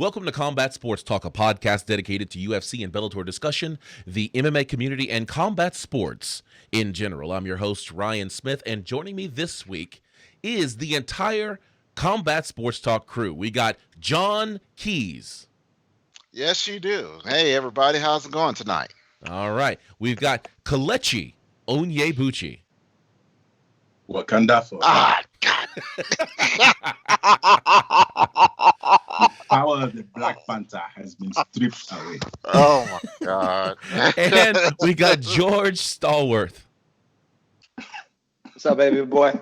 Welcome to Combat Sports Talk, a podcast dedicated to UFC and Bellator discussion, the MMA community, and combat sports in general. I'm your host, Ryan Smith, and joining me this week is the entire Combat Sports Talk crew. We got John Keys. Yes, you do. Hey, everybody. How's it going tonight? All right. We've got Kelechi Onyebuchi. Wakanda for Ah, God. the power of the Black Panther has been stripped away. Oh, my God. And we got George Stallworth. What's up, baby boy?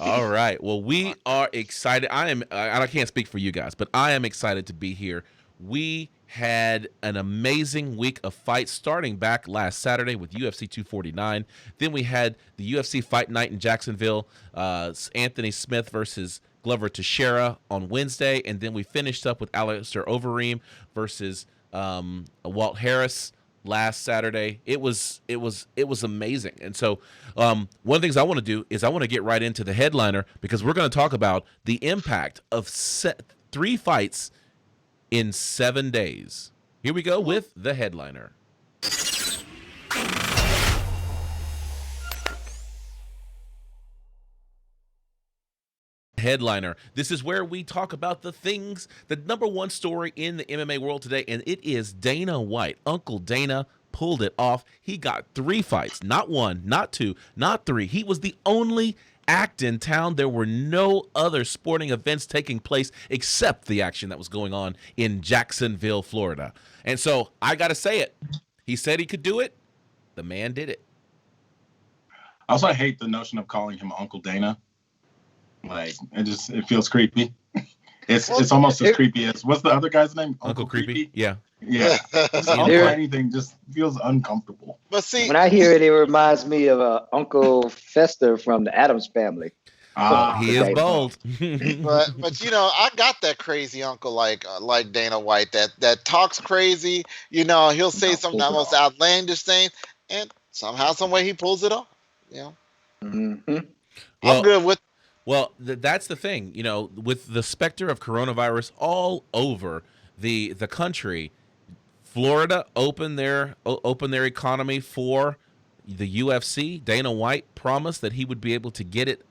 All right. Well, we are excited. I can't speak for you guys, but I am excited to be here. We had an amazing week of fights starting back last Saturday with UFC 249. Then we had the UFC Fight Night in Jacksonville, Anthony Smith versus Glover Teixeira on Wednesday, and then we finished up with Alistair Overeem versus Walt Harris last Saturday. It was amazing. And so one of the things I want to do is I want to get right into the headliner, because we're going to talk about the impact of 3 fights in 7 days. Here we go with the headliner. Headliner. This is where we talk about the things, the number one story in the MMA world today, and it is Dana White. Uncle Dana pulled it off. He got 3 fights, not 1, not 2, not 3. He was the only act in town. There were no other sporting events taking place except the action that was going on in Jacksonville, Florida. And so I got to say it. He said he could do it. The man did it. Also, I hate the notion of calling him Uncle Dana. Like, it feels creepy. It's almost as creepy as, what's the other guy's name? Uncle Creepy? Yeah. Yeah. Uncle anything just feels uncomfortable. But see, When I hear it, it reminds me of Uncle Fester from the Addams Family. He is bold. but you know, I got that crazy uncle like Dana White that talks crazy. You know, he'll say some of the most outlandish things, and somehow, some way, he pulls it off. You know, I'm good with. Well, that's the thing. You know, with the specter of coronavirus all over the country, Florida opened their economy for the UFC. Dana White promised that he would be able to get it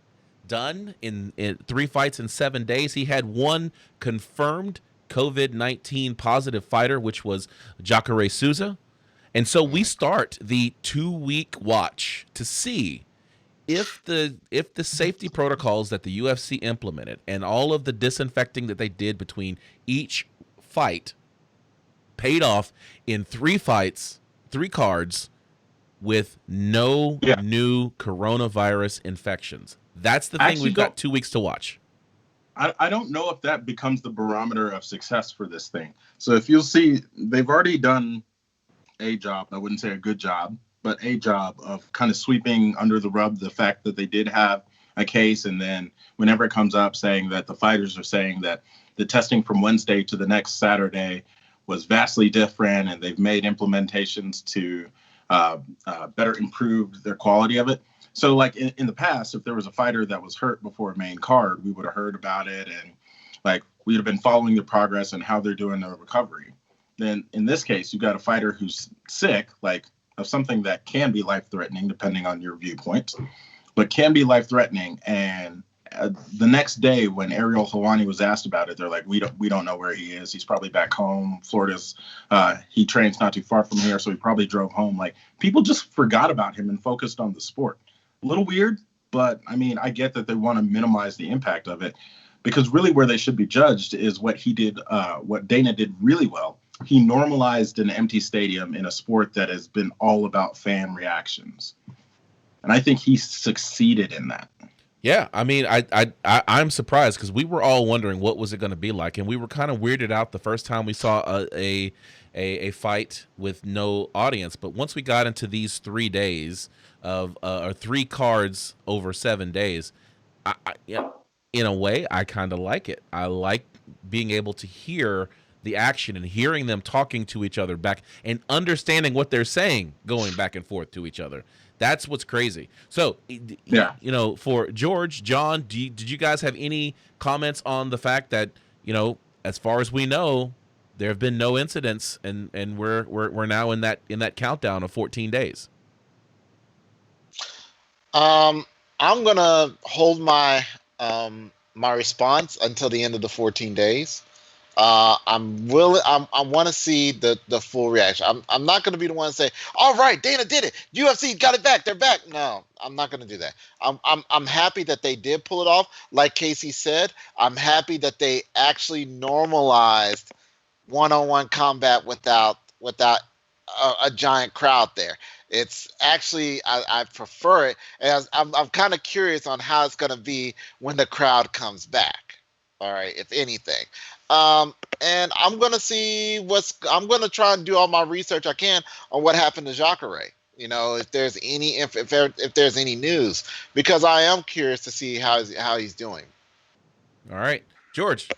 done in 3 fights in 7 days. He had 1 confirmed COVID-19 positive fighter, which was Jacare Souza. And so we start the 2-week watch to see if the safety protocols that the UFC implemented and all of the disinfecting that they did between each fight paid off in 3 fights, 3 cards with no new coronavirus infections. That's the thing. We've got 2 weeks to watch. I don't know if that becomes the barometer of success for this thing. So if you'll see, they've already done a job. I wouldn't say a good job, but a job of kind of sweeping under the rug the fact that they did have a case. And then whenever it comes up saying that the fighters are saying that the testing from Wednesday to the next Saturday was vastly different, and they've made implementations to better improve their quality of it. So like in the past, if there was a fighter that was hurt before a main card, we would have heard about it, and like we'd have been following the progress and how they're doing their recovery. Then in this case, you've got a fighter who's sick, like of something that can be life-threatening, depending on your viewpoint, but can be life-threatening. And the next day, when Ariel Helwani was asked about it, they're like, "We don't know where he is. He's probably back home. Florida's he trains not too far from here, so he probably drove home." Like, people just forgot about him and focused on the sport. A little weird, but I mean, I get that they want to minimize the impact of it, because really where they should be judged is what he did, what Dana did really well. He normalized an empty stadium in a sport that has been all about fan reactions. And I think he succeeded in that. Yeah, I mean, I'm surprised, because we were all wondering what was it going to be like, and we were kind of weirded out the first time we saw a fight with no audience. But once we got into these 3 days of or 3 cards over 7 days, in a way, I kind of like it. I like being able to hear the action and hearing them talking to each other back and understanding what they're saying, going back and forth to each other. That's what's crazy. So, you know, for George, John, did you guys have any comments on the fact that, you know, as far as we know, there have been no incidents, and we're now in that countdown of 14 days. I'm gonna hold my my response until the end of the 14 days. I'm willing. I want to see the full reaction. I'm not going to be the one to say, "All right, Dana did it. UFC got it back. They're back." No, I'm not going to do that. I'm happy that they did pull it off. Like Casey said, I'm happy that they actually normalized one-on-one combat without a giant crowd there. It's actually I prefer it, and I'm kind of curious on how it's going to be when the crowd comes back. All right, if anything. And I'm gonna I'm gonna try and do all my research I can on what happened to Jacare. You know, if there's any if there's any news, because I am curious to see how he's doing. All right, George.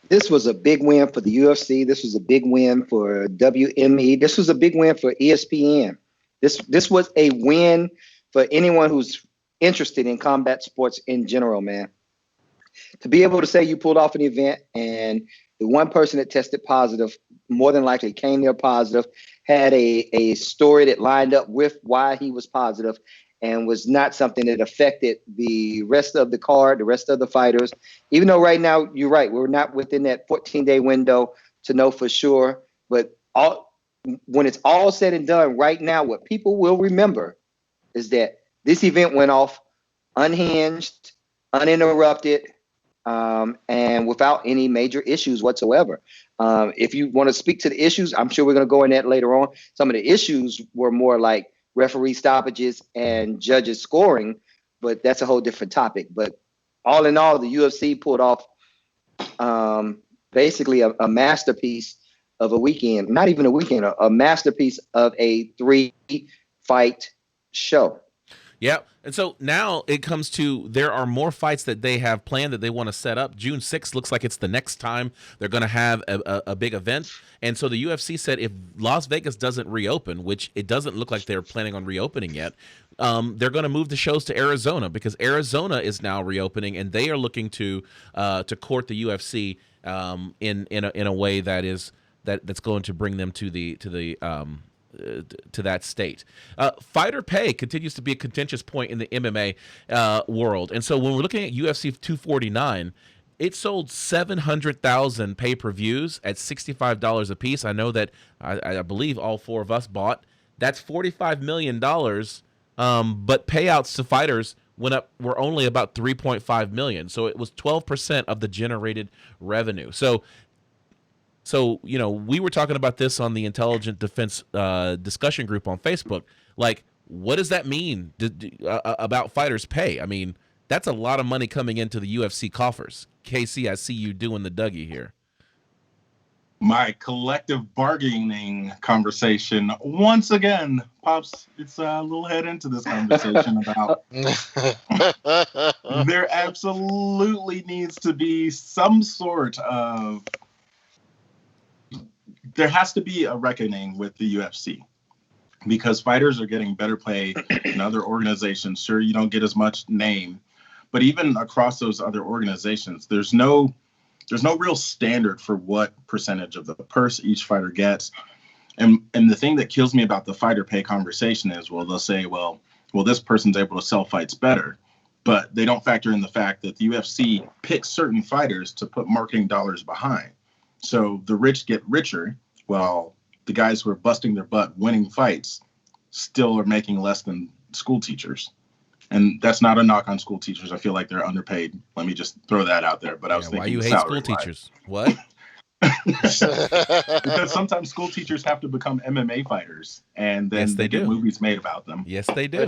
This was a big win for the UFC. This was a big win for WME. This was a big win for ESPN. This was a win for anyone who's interested in combat sports in general, man. To be able to say you pulled off an event and the one person that tested positive more than likely came there positive, had a story that lined up with why he was positive, and was not something that affected the rest of the card, the rest of the fighters. Even though right now, you're right, we're not within that 14-day window to know for sure. But when it's all said and done, right now, what people will remember is that this event went off unhinged, uninterrupted, and without any major issues whatsoever. If you want to speak to the issues, I'm sure we're going to go in that later on. Some of the issues were more like referee stoppages and judges scoring, but that's a whole different topic. But all in all, the UFC pulled off basically a masterpiece of a weekend, not even a weekend, a masterpiece of a 3-fight show. Yeah. And so now it comes to, there are more fights that they have planned that they want to set up. June 6th looks like it's the next time they're going to have a big event. And so the UFC said if Las Vegas doesn't reopen, which it doesn't look like they're planning on reopening yet, they're going to move the shows to Arizona, because Arizona is now reopening, and they are looking to court the UFC in a way that's going to bring them to that state. Fighter pay continues to be a contentious point in the MMA world. And so when we're looking at UFC 249, it sold 700,000 pay-per-views at $65 a piece. I know that I believe all four of us bought. That's $45 million, but payouts to fighters were only about $3.5 million. So it was 12% of the generated revenue. So, you know, we were talking about this on the Intelligent Defense discussion group on Facebook. Like, what does that mean about fighters' pay? I mean, that's a lot of money coming into the UFC coffers. KC, I see you doing the Dougie here. My collective bargaining conversation, once again, Pops, it's a little head into this conversation about there absolutely needs to be some sort of, there has to be a reckoning with the UFC, because fighters are getting better pay than other organizations. Sure, you don't get as much name, but even across those other organizations, there's no real standard for what percentage of the purse each fighter gets. And the thing that kills me about the fighter pay conversation is, well, they'll say, well, this person's able to sell fights better, but they don't factor in the fact that the UFC picks certain fighters to put marketing dollars behind. So the rich get richer, while the guys who are busting their butt winning fights still are making less than school teachers. And that's not a knock on school teachers. I feel like they're underpaid. Let me just throw that out there. But I was thinking, why you hate school teachers? What? Because sometimes school teachers have to become MMA fighters, and then yes, they get movies made about them. Yes, they do.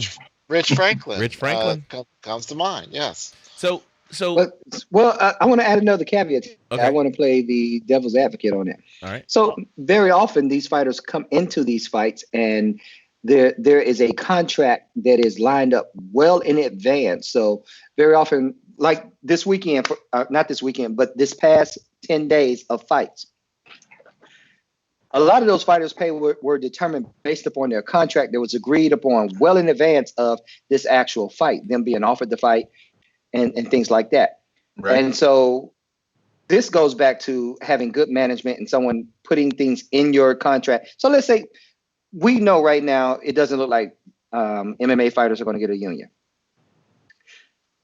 Rich Franklin. Rich Franklin comes to mind. Yes. So, I want to add another caveat. Okay. I want to play the devil's advocate on it. All right. So very often these fighters come into these fights, and there is a contract that is lined up well in advance. So very often, like this weekend, not this weekend, but this past 10 days of fights, a lot of those fighters' pay were determined based upon their contract that was agreed upon well in advance of this actual fight, them being offered the fight and things like that. Right. And so this goes back to having good management and someone putting things in your contract. So let's say we know right now it doesn't look like MMA fighters are going to get a union.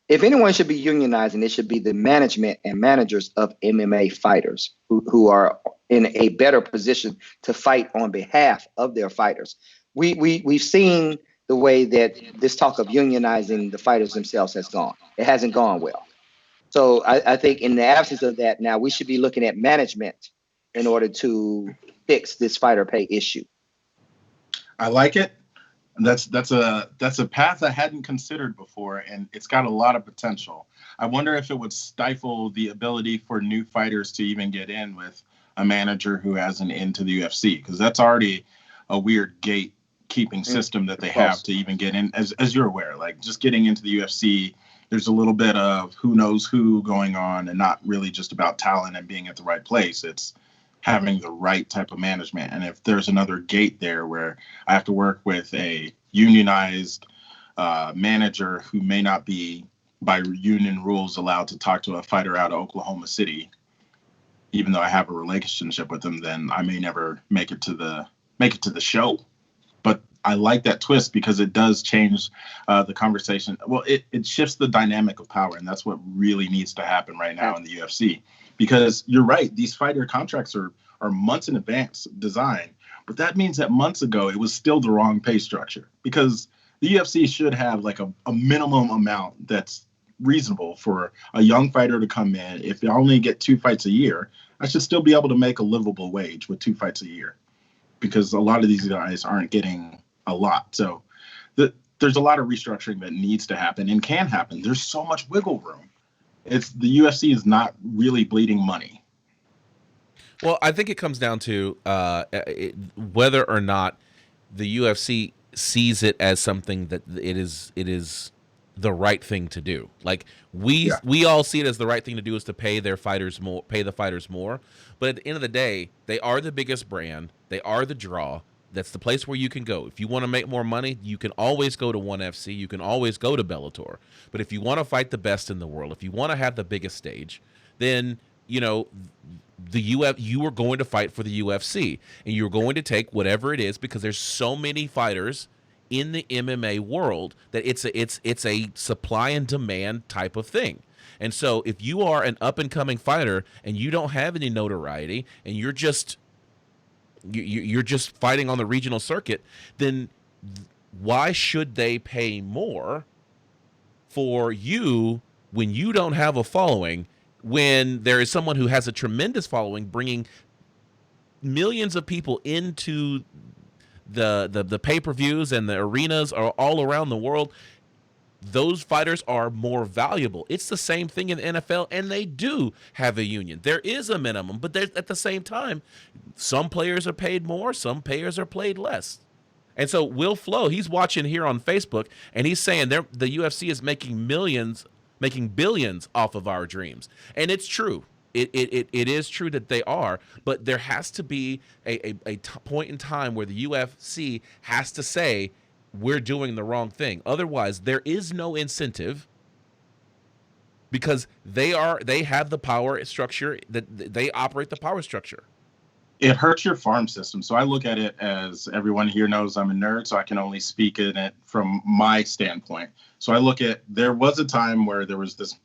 If anyone should be unionizing, it should be the management and managers of MMA fighters who are in a better position to fight on behalf of their fighters. We've seen the way that this talk of unionizing the fighters themselves has gone. It hasn't gone well. So I think in the absence of that, now we should be looking at management in order to fix this fighter pay issue. I like it. That's a path I hadn't considered before, and it's got a lot of potential. I wonder if it would stifle the ability for new fighters to even get in with a manager who has an in to the UFC, because that's already a weird gatekeeping system that they have to even get in. As you're aware, like just getting into the UFC, there's a little bit of who knows who going on, and not really just about talent and being at the right place. It's having the right type of management. And if there's another gate there where I have to work with a unionized manager who may not be by union rules allowed to talk to a fighter out of Oklahoma City, even though I have a relationship with them, then I may never make it to the show. But I like that twist because it does change the conversation. Well, it shifts the dynamic of power, and that's what really needs to happen right now in the UFC. Because you're right, these fighter contracts are months in advance design, but that means that months ago it was still the wrong pay structure, because the UFC should have like a minimum amount that's reasonable for a young fighter to come in. If you only get 2 fights a year, I should still be able to make a livable wage with 2 fights a year, because a lot of these guys aren't getting a lot. So there's a lot of restructuring that needs to happen and can happen. There's so much wiggle room. It's the UFC is not really bleeding money. Well, I think it comes down to whether or not the UFC sees it as something that it is the right thing to do. Like we all see it as the right thing to do is to pay the fighters more. But at the end of the day, they are the biggest brand. They are the draw. That's the place where you can go. If you want to make more money, you can always go to ONE FC. You can always go to Bellator. But if you want to fight the best in the world, if you want to have the biggest stage, then, you know, you are going to fight for the UFC. And you're going to take whatever it is, because there's so many fighters in the MMA world that it's a supply and demand type of thing. And so if you are an up-and-coming fighter and you don't have any notoriety and you're just fighting on the regional circuit, then why should they pay more for you when you don't have a following, when there is someone who has a tremendous following bringing millions of people into the pay-per-views and the arenas are all around the world? Those fighters are more valuable. It's the same thing in the NFL, and they do have a union. There is a minimum, but at the same time, some players are paid more, some players are paid less. And so Will Flo, he's watching here on Facebook, and he's saying the UFC is making billions off of our dreams. And it's true. It is true that they are, but there has to be a point in time where the UFC has to say, we're doing the wrong thing. Otherwise, there is no incentive, because they have the power structure, that they operate the power structure. It hurts your farm system. So I look at it as, everyone here knows I'm a nerd, so I can only speak in it from my standpoint. So I look at, there was a time where there was this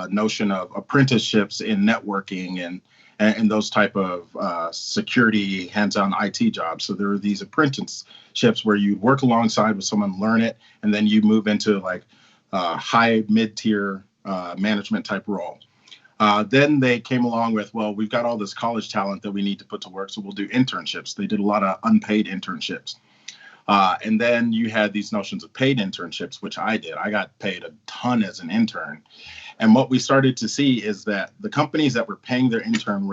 notion of apprenticeships in networking and those type of security, hands-on IT jobs. So there are these apprenticeships where you work alongside with someone, learn it, and then you move into like high mid-tier management type role. Then they came along with, well, we've got all this college talent that we need to put to work, so we'll do internships. They did a lot of unpaid internships. And then you had these notions of paid internships, which I did. I got paid a ton as an intern. And what we started to see is that the companies that were paying their intern,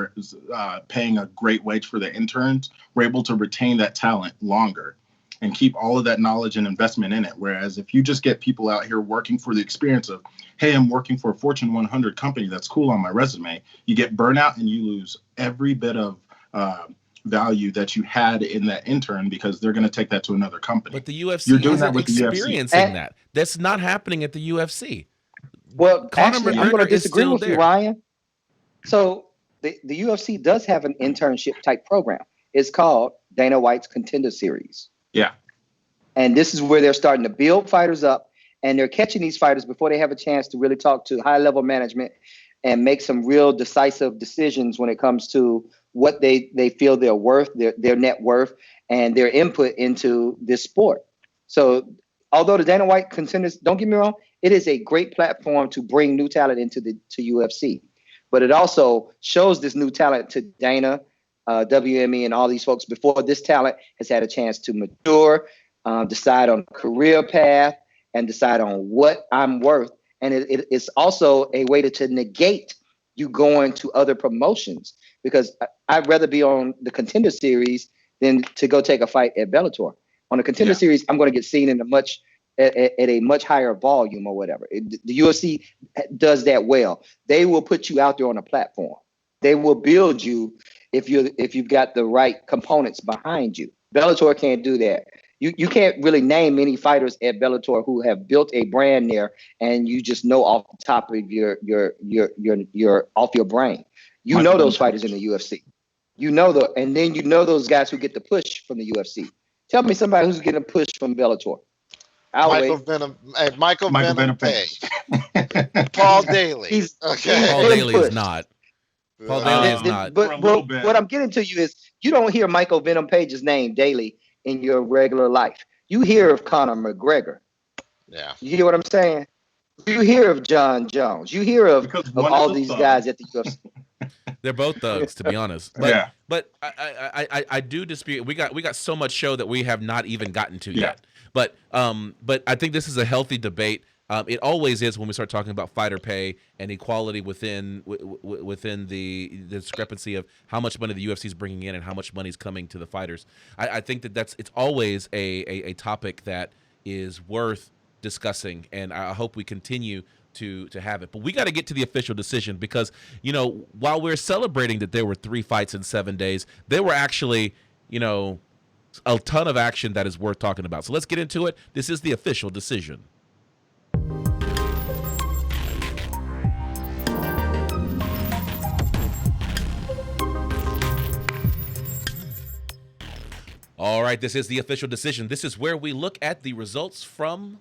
paying a great wage for their interns, were able to retain that talent longer and keep all of that knowledge and investment in it. Whereas if you just get people out here working for the experience of, hey, I'm working for a Fortune 100 company, that's cool on my resume, you get burnout and you lose every bit of value that you had in that intern, because they're going to take that to another company. But the UFC You're doing that with experiencing that. That's not happening at the UFC. Well, actually, I'm going to disagree with you, Ryan. So the UFC does have an internship type program. It's called Dana White's Contender Series. Yeah. And this is where they're starting to build fighters up, and they're catching these fighters before they have a chance to really talk to high level management and make some real decisive decisions when it comes to what they feel they're worth, their net worth, and their input into this sport. So although the Dana White Contenders, don't get me wrong, it is a great platform to bring new talent into to UFC. But it also shows this new talent to Dana, WME, and all these folks before this talent has had a chance to mature, decide on a career path, and decide on what I'm worth. And it's also a way to negate you going to other promotions, because I'd rather be on the Contender Series than to go take a fight at Bellator. On the Contender Series, I'm going to get seen in at a much higher volume or whatever. The UFC does that well. They will put you out there on a platform. They will build you if you've got the right components behind you. Bellator can't do that. You can't really name any fighters at Bellator who have built a brand there, and you just know off the top of your off your brain. You know those fighters in the UFC. You know and then you know those guys who get the push from the UFC. Tell me somebody who's getting a push from Bellator. Michael Venom Page. Paul Daly. Paul Daly is not. Paul Daly is not. But what I'm getting to you is you don't hear Michael Venom Page's name daily in your regular life. You hear of Conor McGregor. Yeah. You hear what I'm saying? You hear of John Jones. You hear of all these guys at the UFC. They're both thugs, to be honest. But I do dispute. We got so much show that we have not even gotten to yet. But I think this is a healthy debate. It always is when we start talking about fighter pay and equality within the discrepancy of how much money the UFC is bringing in and how much money is coming to the fighters. I think it's always a topic that is worth discussing, and I hope we continue to have it. But we got to get to the official decision because, while we're celebrating that there were 3 fights in 7 days, there were actually, a ton of action that is worth talking about. So let's get into it. This is the official decision. All right, this is the official decision. This is where we look at the results from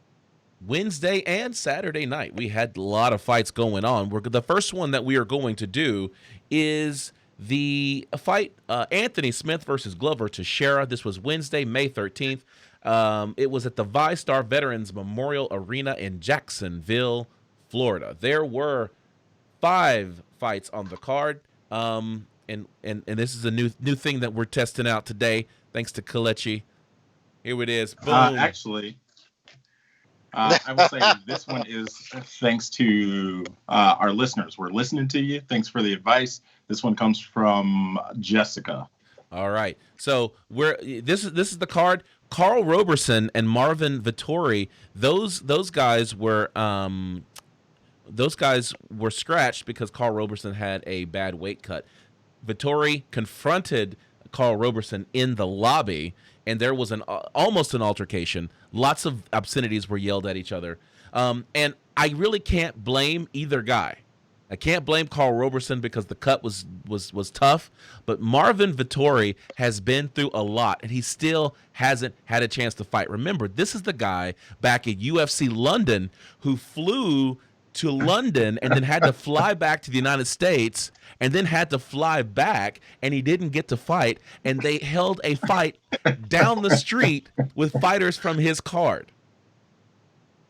Wednesday and Saturday night. We had a lot of fights going on. The first one that we are going to do is the fight Anthony Smith versus Glover Teixeira. This was Wednesday, May 13th. It was at the VyStar Veterans Memorial Arena in Jacksonville, Florida. There were 5 fights on the card, and this is a new thing that we're testing out today, thanks to Kalechi. Here it is. Boom. Actually, I will say this one is thanks to our listeners. We're listening to you. Thanks for the advice. This one comes from Jessica. All right. So this is the card. Carl Roberson and Marvin Vettori. Those guys were scratched because Carl Roberson had a bad weight cut. Vittori confronted Carl Roberson in the lobby, and there was almost an altercation. Lots of obscenities were yelled at each other. And I really can't blame either guy. I can't blame Carl Roberson because the cut was tough, but Marvin Vettori has been through a lot, and he still hasn't had a chance to fight. Remember, this is the guy back at UFC London who flew to London and then had to fly back to the United States and then had to fly back, and he didn't get to fight, and they held a fight down the street with fighters from his card.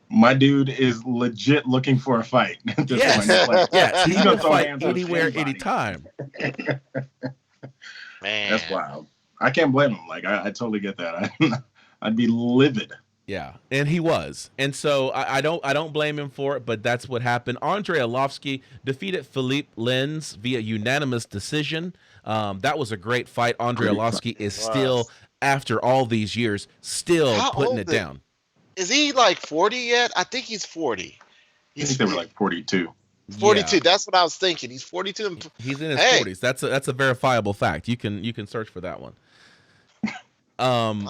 My dude is legit looking for a fight. Yes, he's going to fight anywhere, anytime. Man, that's wild. I can't blame him. Like, I totally get that. I'd be livid. Yeah, and he was. And so I don't blame him for it, but that's what happened. Andrei Arlovski defeated Philippe Lenz via unanimous decision. That was a great fight. Andrei Arlovski is still, after all these years, still putting it down. Is he like 40 yet? I think he's 40. I think they were like 42. 42. Yeah. That's what I was thinking. He's 42. He's in his 40s. That's a verifiable fact. You can search for that one.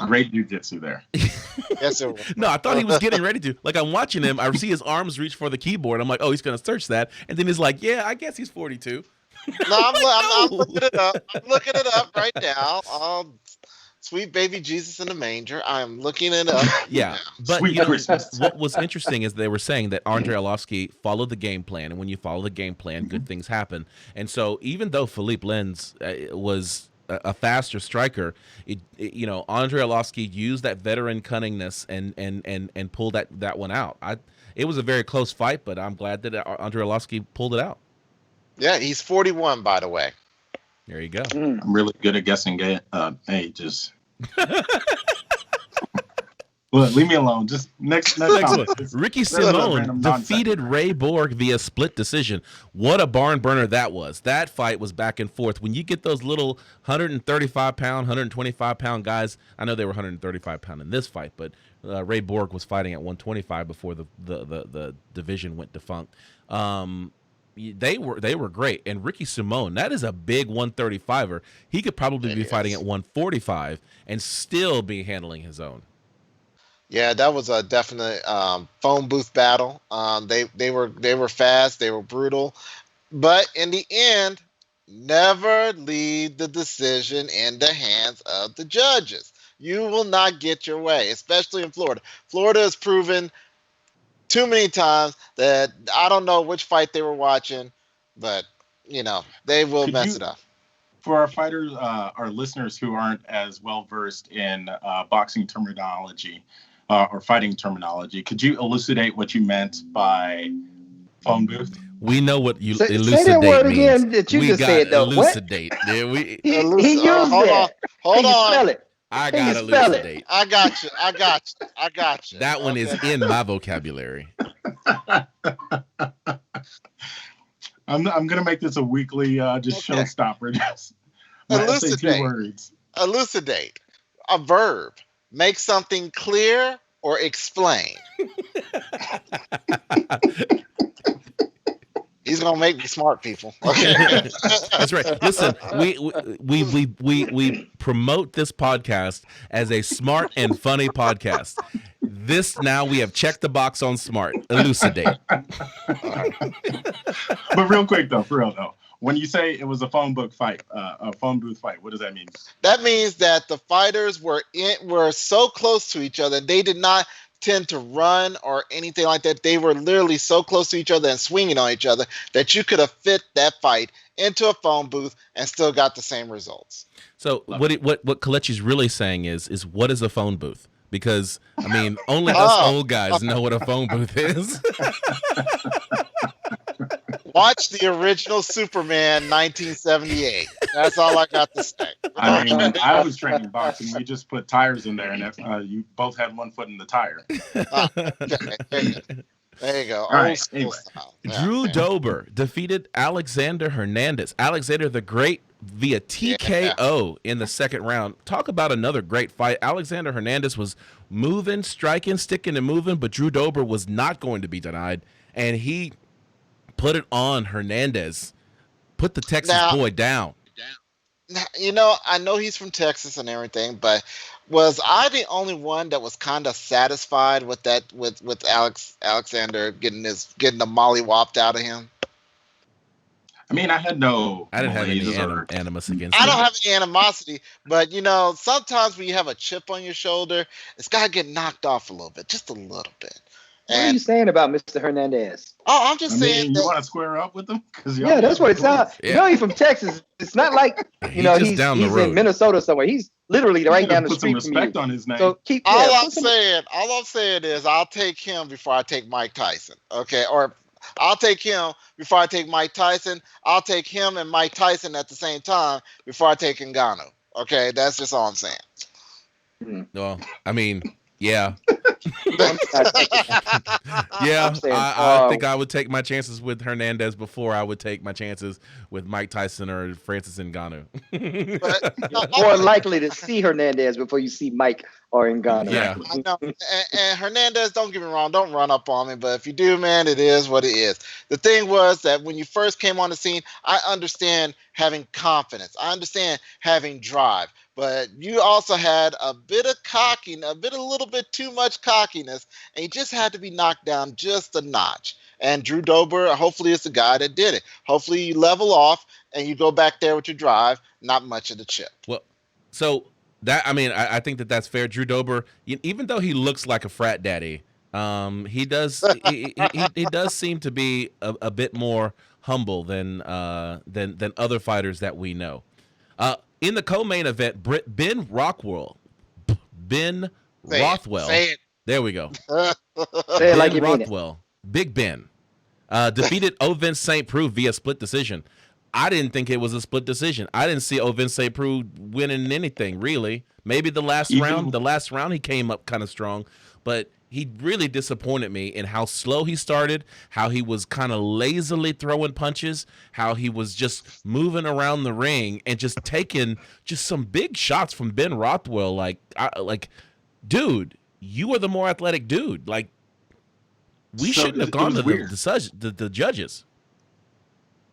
Great jiu-jitsu there. Yes, sir. No, I thought he was getting ready to. Like, I'm watching him. I see his arms reach for the keyboard. I'm like, oh, he's going to search that. And then he's like, yeah, I guess he's 42. No, I'm looking it up. I'm looking it up right now. Sweet baby Jesus in the manger. I'm looking it up. Yeah, but Sweet Christmas. what was interesting is they were saying that Andrei Arlovsky followed the game plan, and when you follow the game plan, good things happen. And so, even though Philippe Lenz was a faster striker, Andrei Arlovsky used that veteran cunningness and pulled that one out. It was a very close fight, but I'm glad that Andrei Arlovsky pulled it out. Yeah, he's 41, by the way. There you go. I'm really good at guessing ages. Look, leave me alone. Just next time. Ricky Simon defeated Ray Borg via split decision. What a barn burner that was. That fight was back and forth. When you get those little 135-pound, 125-pound guys, I know they were 135-pound in this fight, but Ray Borg was fighting at 125 before the division went defunct. They were great. And Ricky Simon, that is a big 135er. He could probably be fighting at 145 and still be handling his own. Yeah, that was a definite phone booth battle. They were fast, they were brutal, but in the end, never leave the decision in the hands of the judges. You will not get your way, especially in Florida. Florida has proven too many times that I don't know which fight they were watching, but they will mess it up. For our fighters, our listeners who aren't as well versed in boxing terminology or fighting terminology, could you elucidate what you meant by phone booth? We know what you Say elucidate that word means. again that you just said, though. Elucidate. He used Hold that. Hold Can you on. spell it? I Can you got spell it? elucidate. I got you. That one is in my vocabulary. I'm gonna make this a weekly showstopper. Just say 2 words. Elucidate. A verb. Make something clear or explain. He's gonna make me smart, people. Okay. That's right. Listen, we promote this podcast as a smart and funny podcast. This now we have checked the box on smart. Elucidate. But real quick though, for real though, when you say it was a phone booth fight, what does that mean? That means that the fighters were so close to each other. They did not tend to run or anything like that. They were literally so close to each other and swinging on each other that you could have fit that fight into a phone booth and still got the same results. So what Kelechi's really saying is what is a phone booth? Because I mean, only us old guys know what a phone booth is. Watch the original Superman 1978. That's all I got to say. I mean, I was training boxing. We just put tires in there, and you both had one foot in the tire. There you go. All right, anyway. Drew Dober defeated Alexander Hernandez. Alexander the Great via TKO in the second round. Talk about another great fight. Alexander Hernandez was moving, striking, sticking, and moving, but Drew Dober was not going to be denied, and he put it on Hernandez, put the Texas boy down. Now, I know he's from Texas and everything, but was I the only one that was kind of satisfied with that, with Alexander getting the mollywopped out of him? I mean, I didn't have any animus against him. I don't have any animosity, but sometimes when you have a chip on your shoulder, it's got to get knocked off a little bit, just a little bit. What are you saying about Mr. Hernandez? Oh, I'm just saying. You want to square up with him? Yeah, that's what it sounds. Yeah. He's from Texas. It's not like he's in Minnesota somewhere. He's literally right down the street put some from you. respect on his name. So all I'm saying is I'll take him before I take Mike Tyson. Okay, or I'll take him before I take Mike Tyson. I'll take him and Mike Tyson at the same time before I take Ngannou. Okay, that's just all I'm saying. Well, I mean, yeah. I think I would take my chances with Hernandez before I would take my chances with Mike Tyson or Francis Ngannou. More likely to see Hernandez before you see Mike or in Ghana. Yeah. I know. And Hernandez, don't get me wrong, don't run up on me, but if you do, man, it is what it is. The thing was that when you first came on the scene, I understand having confidence. I understand having drive. But you also had a bit of cockiness, a little bit too much cockiness, and you just had to be knocked down just a notch. And Drew Dober, hopefully, is the guy that did it. Hopefully, you level off and you go back there with your drive, not much of the chip. Well, so that I think that that's fair. Drew Dober, even though he looks like a frat daddy, he does he does seem to be a bit more humble than other fighters that we know. In the co-main event, Ben Rothwell, Say it. there we go. Say it Ben like you mean it. Rothwell, Big Ben, defeated Ovin St. Preux via split decision. I didn't think it was a split decision. I didn't see Ovin St. Preux winning anything, really. Maybe the last round he came up kind of strong, but he really disappointed me in how slow he started, how he was kind of lazily throwing punches, how he was just moving around the ring and just taking just some big shots from Ben Rothwell. Like, dude, you are the more athletic dude. Like, we shouldn't have gone to the judges.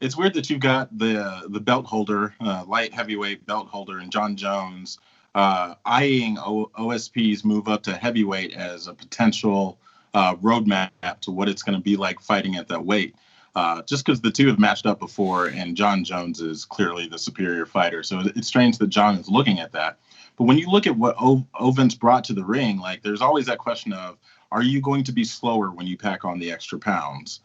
It's weird that you've got the belt holder, light heavyweight belt holder, and John Jones eyeing OSP's move up to heavyweight as a potential roadmap to what it's going to be like fighting at that weight. Just because the two have matched up before, and John Jones is clearly the superior fighter. So it's strange that John is looking at that. But when you look at what Ovin's brought to the ring, like, there's always that question of, are you going to be slower when you pack on the extra pounds?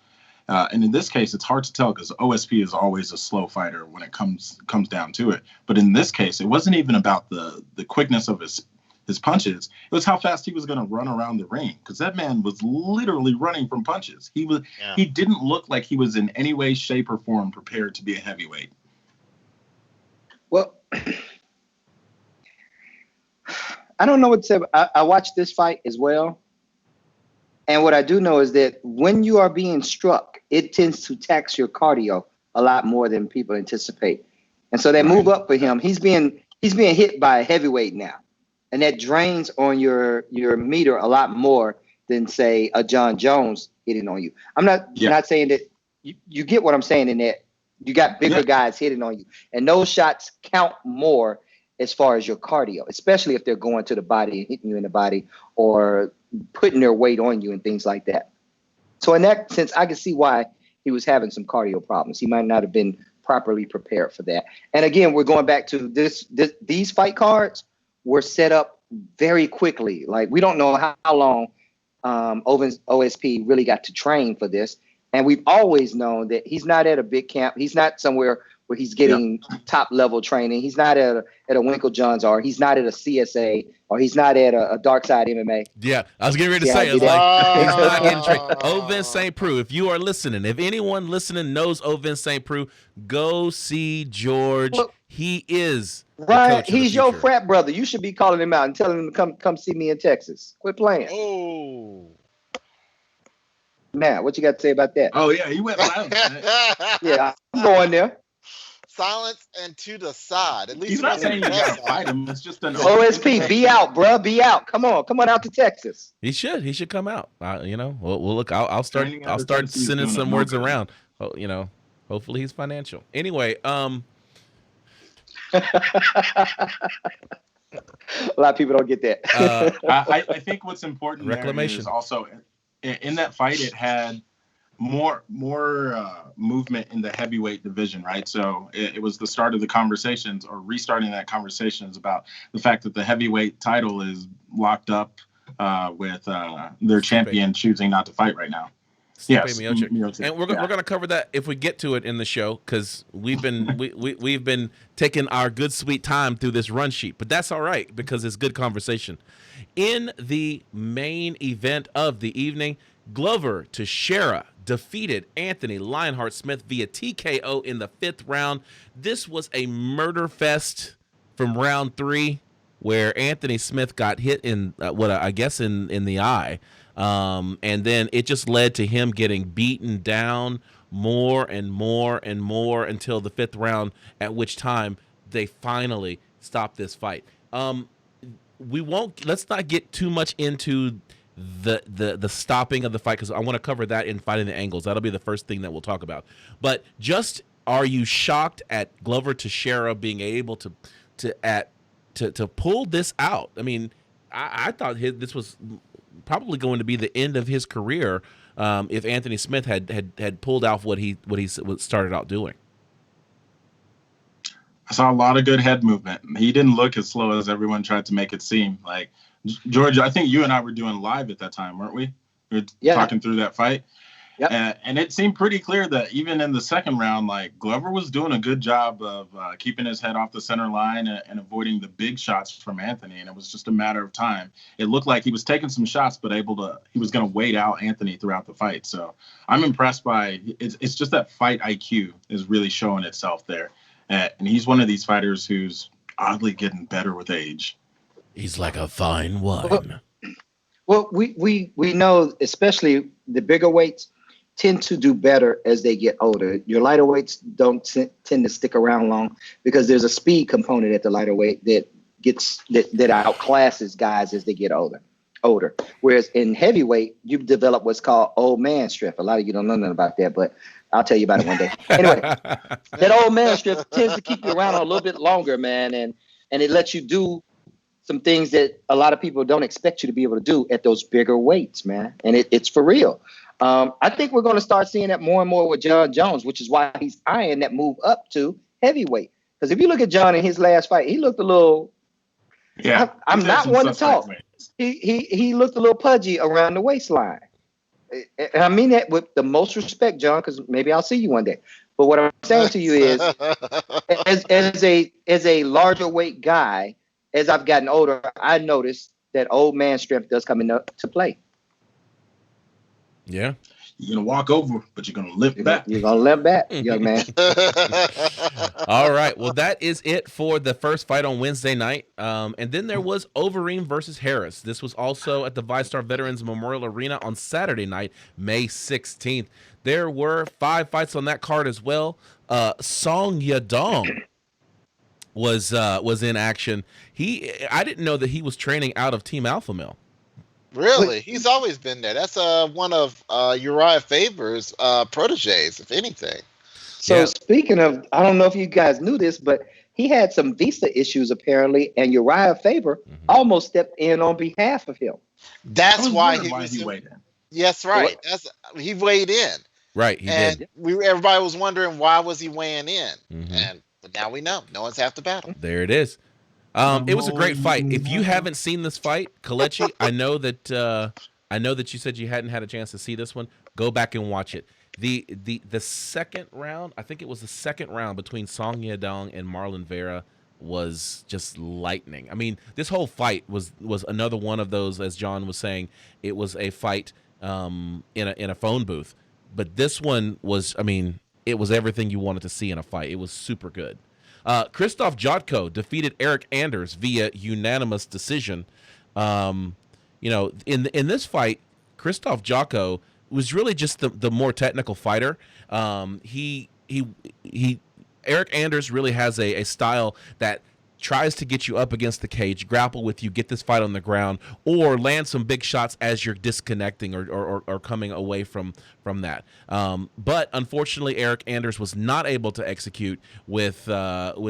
And in this case, it's hard to tell because OSP is always a slow fighter when it comes down to it. But in this case, it wasn't even about the quickness of his punches. It was how fast he was going to run around the ring, because that man was literally running from punches. He didn't look like he was in any way, shape, or form prepared to be a heavyweight. Well, I don't know what to say. I watched this fight as well. And what I do know is that when you are being struck, it tends to tax your cardio a lot more than people anticipate. And so that move up for him, he's being hit by a heavyweight now. And that drains on your meter a lot more than, say, a John Jones hitting on you. I'm not saying that you get what I'm saying in that you got bigger guys hitting on you. And those shots count more as far as your cardio, especially if they're going to the body and hitting you in the body or putting their weight on you and things like that. So in that sense, I can see why he was having some cardio problems. He might not have been properly prepared for that. And again, we're going back to these fight cards were set up very quickly. Like, we don't know how long Ovin's OSP really got to train for this. And we've always known that he's not at a big camp. He's not somewhere where he's getting top level training. He's not at a Winklejohns, or he's not at a CSA, or he's not at a Dark Side MMA. Yeah, I was getting ready to say, it's like, he's not getting trained. Ovin St. Preux, if you are listening, if anyone listening knows Ovin St. Preux, go see George. Well, he is Ryan, he's your frat brother. You should be calling him out and telling him to come see me in Texas. Quit playing. Oh. Now, what you got to say about that? Oh, yeah, he went loud. Yeah, I'm going there. Silence and to the side. At least he's not saying you got to fight him. It's just an OSP. Be out, bro. Be out. Come on out to Texas. He should come out. We'll look. I'll start sending some words around. Hopefully he's financial. Anyway, a lot of people don't get that. I think what's important there is also in that fight, it had more movement in the heavyweight division, right? So it was the start of the conversations, or restarting that conversations about the fact that the heavyweight title is locked up with their champion choosing not to fight right now. Yes, Miocic. And we're going to cover that if we get to it in the show, because we've been taking our good sweet time through this run sheet, but that's all right because it's good conversation. In the main event of the evening, Glover Teixeira defeated Anthony Lionheart Smith via TKO in the 5th round. This was a murder fest from round 3, where Anthony Smith got hit in in the eye. And then it just led to him getting beaten down more and more and more until the 5th round, at which time they finally stopped this fight. let's not get too much into the stopping of the fight, because I want to cover that in Fighting the Angles. That'll be the first thing that we'll talk about. But just, are you shocked at Glover Teixeira being able to pull this out? I mean, I thought this was probably going to be the end of his career if Anthony Smith had pulled out what he started out doing. I saw a lot of good head movement. He didn't look as slow as everyone tried to make it seem. Like, George, I think you and I were doing live at that time, weren't we? We were talking through that fight. Yep. And it seemed pretty clear that even in the second round, like, Glover was doing a good job of keeping his head off the center line and avoiding the big shots from Anthony. And it was just a matter of time. It looked like he was taking some shots, but he was going to wait out Anthony throughout the fight. So I'm impressed by it's just that fight IQ is really showing itself there. And he's one of these fighters who's oddly getting better with age. He's like a fine wine. Well, we know, especially the bigger weights tend to do better as they get older. Your lighter weights don't tend to stick around long because there's a speed component at the lighter weight that outclasses guys as they get older. Whereas in heavyweight, you've developed what's called old man strength. A lot of you don't know nothing about that, but I'll tell you about it one day. Anyway, that old man strength tends to keep you around a little bit longer, man, and it lets you do some things that a lot of people don't expect you to be able to do at those bigger weights, man. And it's for real. I think we're going to start seeing that more and more with John Jones, which is why he's eyeing that move up to heavyweight. Because if you look at John in his last fight, he looked a little. Yeah, I'm not one to talk. He looked a little pudgy around the waistline. And I mean that with the most respect, John, because maybe I'll see you one day. But what I'm saying to you is, as a larger weight guy, as I've gotten older, I noticed that old man strength does come into play. Yeah. You're going to walk over, but you're going to limp back. You're going to limp back, young man. All right. Well, that is it for the first fight on Wednesday night. And then there was Overeem versus Harris. This was also at the VyStar Veterans Memorial Arena on Saturday night, May 16th. There were 5 fights on that card as well. Song Yadong was in action. I didn't know that he was training out of Team Alpha Male. Really? He's always been there. That's one of Uriah Faber's proteges, if anything. So speaking of, I don't know if you guys knew this, but he had some visa issues apparently, and Uriah Faber almost stepped in on behalf of him. That's why he weighed in. Yes, right. He weighed in. Right, he did. Everybody was wondering why was he weighing in, Mm-hmm. but now we know. No one's half the battle. There it is. It was a great fight. If you haven't seen this fight, Kelechi, I know that you said you hadn't had a chance to see this one. Go back and watch it. The second round, I think it was the second round between Song Yadong and Marlon Vera was just lightning. I mean, this whole fight was another one of those, as John was saying, it was a fight in a phone booth. But this one was, I mean, it was everything you wanted to see in a fight. It was super good. Krzysztof Jotko defeated Eric Anders via unanimous decision. In this fight, Krzysztof Jotko was really just the more technical fighter. Eric Anders really has a style that tries to get you up against the cage, grapple with you, get this fight on the ground, or land some big shots as you're disconnecting or coming away from that. But unfortunately, Eric Anders was not able to execute with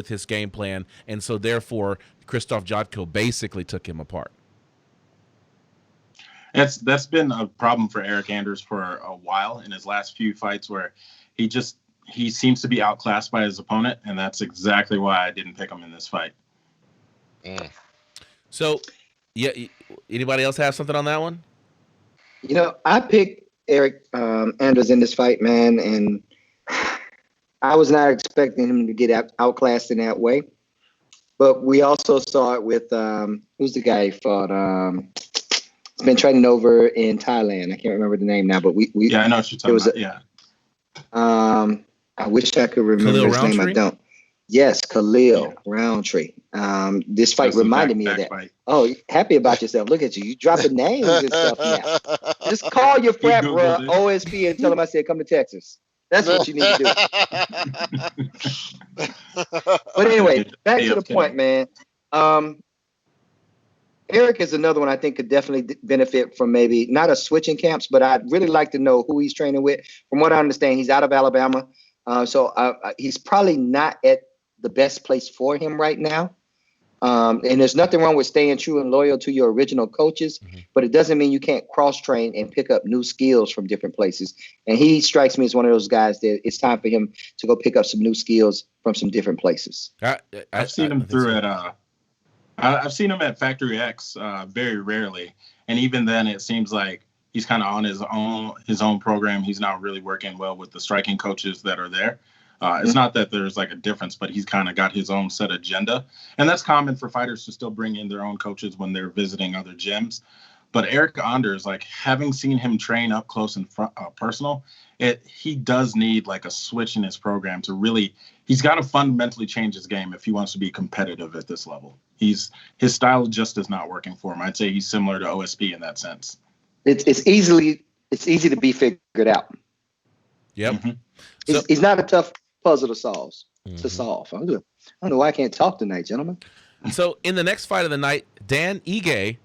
his game plan, and so therefore, Krzysztof Jotko basically took him apart. That's been a problem for Eric Anders for a while in his last few fights, where he seems to be outclassed by his opponent, and that's exactly why I didn't pick him in this fight. So, yeah, anybody else have something on that one? I picked Eric Anders in this fight, man, and I was not expecting him to get outclassed in that way. But we also saw it with who's the guy he fought? He's been training over in Thailand. I can't remember the name now, but we I know what you're talking about. I wish I could remember his name. I don't. Yes, Khalil Roundtree. This fight reminded me of that. Fight. Oh, happy about yourself. Look at you. You dropping names and stuff now. Just call your frat bro OSP and tell him I said come to Texas. That's what you need to do. But anyway, back to the point, man. Eric is another one I think could definitely benefit from maybe not a switching camps, but I'd really like to know who he's training with. From what I understand, he's out of Alabama. So he's probably not at the best place for him right now. And there's nothing wrong with staying true and loyal to your original coaches, but it doesn't mean you can't cross-train and pick up new skills from different places. And he strikes me as one of those guys that it's time for him to go pick up some new skills from some different places. I've seen him through at I've seen him at Factory X very rarely, and even then, it seems like he's kind of on his own program. He's not really working well with the striking coaches that are there. It's not that there's like a difference, but he's kind of got his own set agenda. And that's common for fighters to still bring in their own coaches when they're visiting other gyms. But Eric Anders, like having seen him train up close and personal, he does need like a switch in his program to really, he's got to fundamentally change his game if he wants to be competitive at this level. His style just is not working for him. I'd say he's similar to OSP in that sense. It's easy to be figured out. Yep. Mm-hmm. It's not a tough puzzle to solve. I don't know why I can't talk tonight, gentlemen. So in the next fight of the night, Dan Ige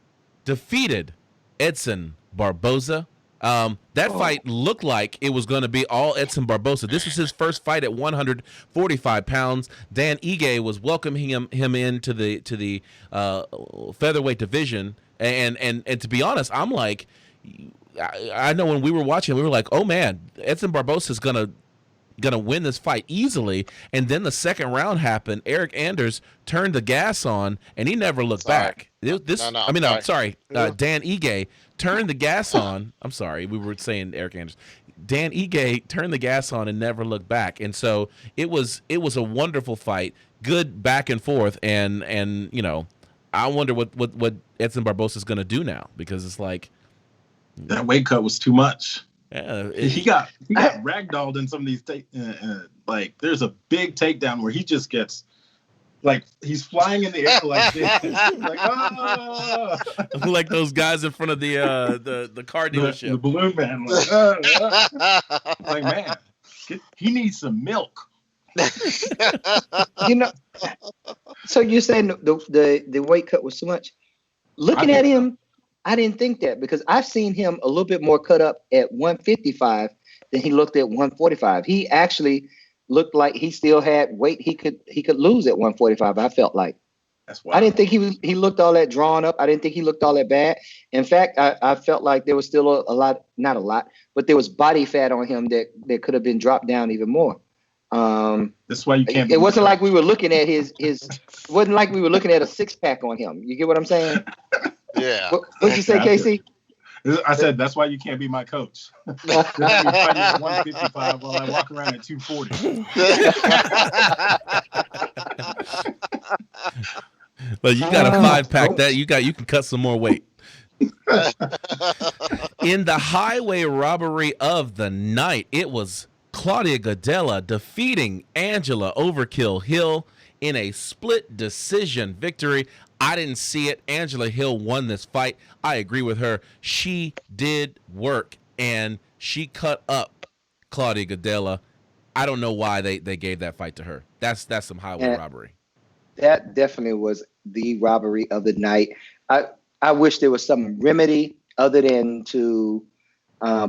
defeated Edson Barboza. That fight looked like it was going to be all Edson Barboza. This was his first fight at 145 pounds. Dan Ige was welcoming him into the featherweight division, and to be honest, I'm like, I know when we were watching, we were like, oh man, Edson Barboza is gonna win this fight easily. And then the second round happened. Eric Anders turned the gas on, and he never looked back. Dan Ige turned the gas on. I'm sorry, we were saying Eric Anders. Dan Ige turned the gas on and never looked back. And so it was a wonderful fight, good back and forth. And you know, I wonder what Edson Barboza is going to do now, because it's like that weight cut was too much. Yeah, he got ragdolled in some of these like there's a big takedown where he just gets like he's flying in the air like this. Like, oh! Like those guys in front of the car dealership. The balloon man. Like man, he needs some milk. You know, so you're saying the weight cut was too much? Looking at him, I didn't think that, because I've seen him a little bit more cut up at 155 than he looked at 145. He actually looked like he still had weight he could lose at 145. I felt like. That's wild. I didn't think he looked all that drawn up. I didn't think he looked all that bad. In fact, I felt like there was still a lot, not a lot, but there was body fat on him that could have been dropped down even more. That's why you can't. It wasn't like we were looking at it wasn't like we were looking at a six pack on him. You get what I'm saying? Yeah. What'd you say, Casey? I said that's why you can't be my coach. You're fighting at 155 while I walk around at 240. But you got a 5-pack that you can cut some more weight. In the highway robbery of the night, it was Claudia Gadelha defeating Angela Overkill Hill in a split decision victory. I didn't see it. Angela Hill won this fight. I agree with her. She did work, and she cut up Claudia Gadelha. I don't know why they gave that fight to her. That's some highway robbery. That definitely was the robbery of the night. I wish there was some remedy other than to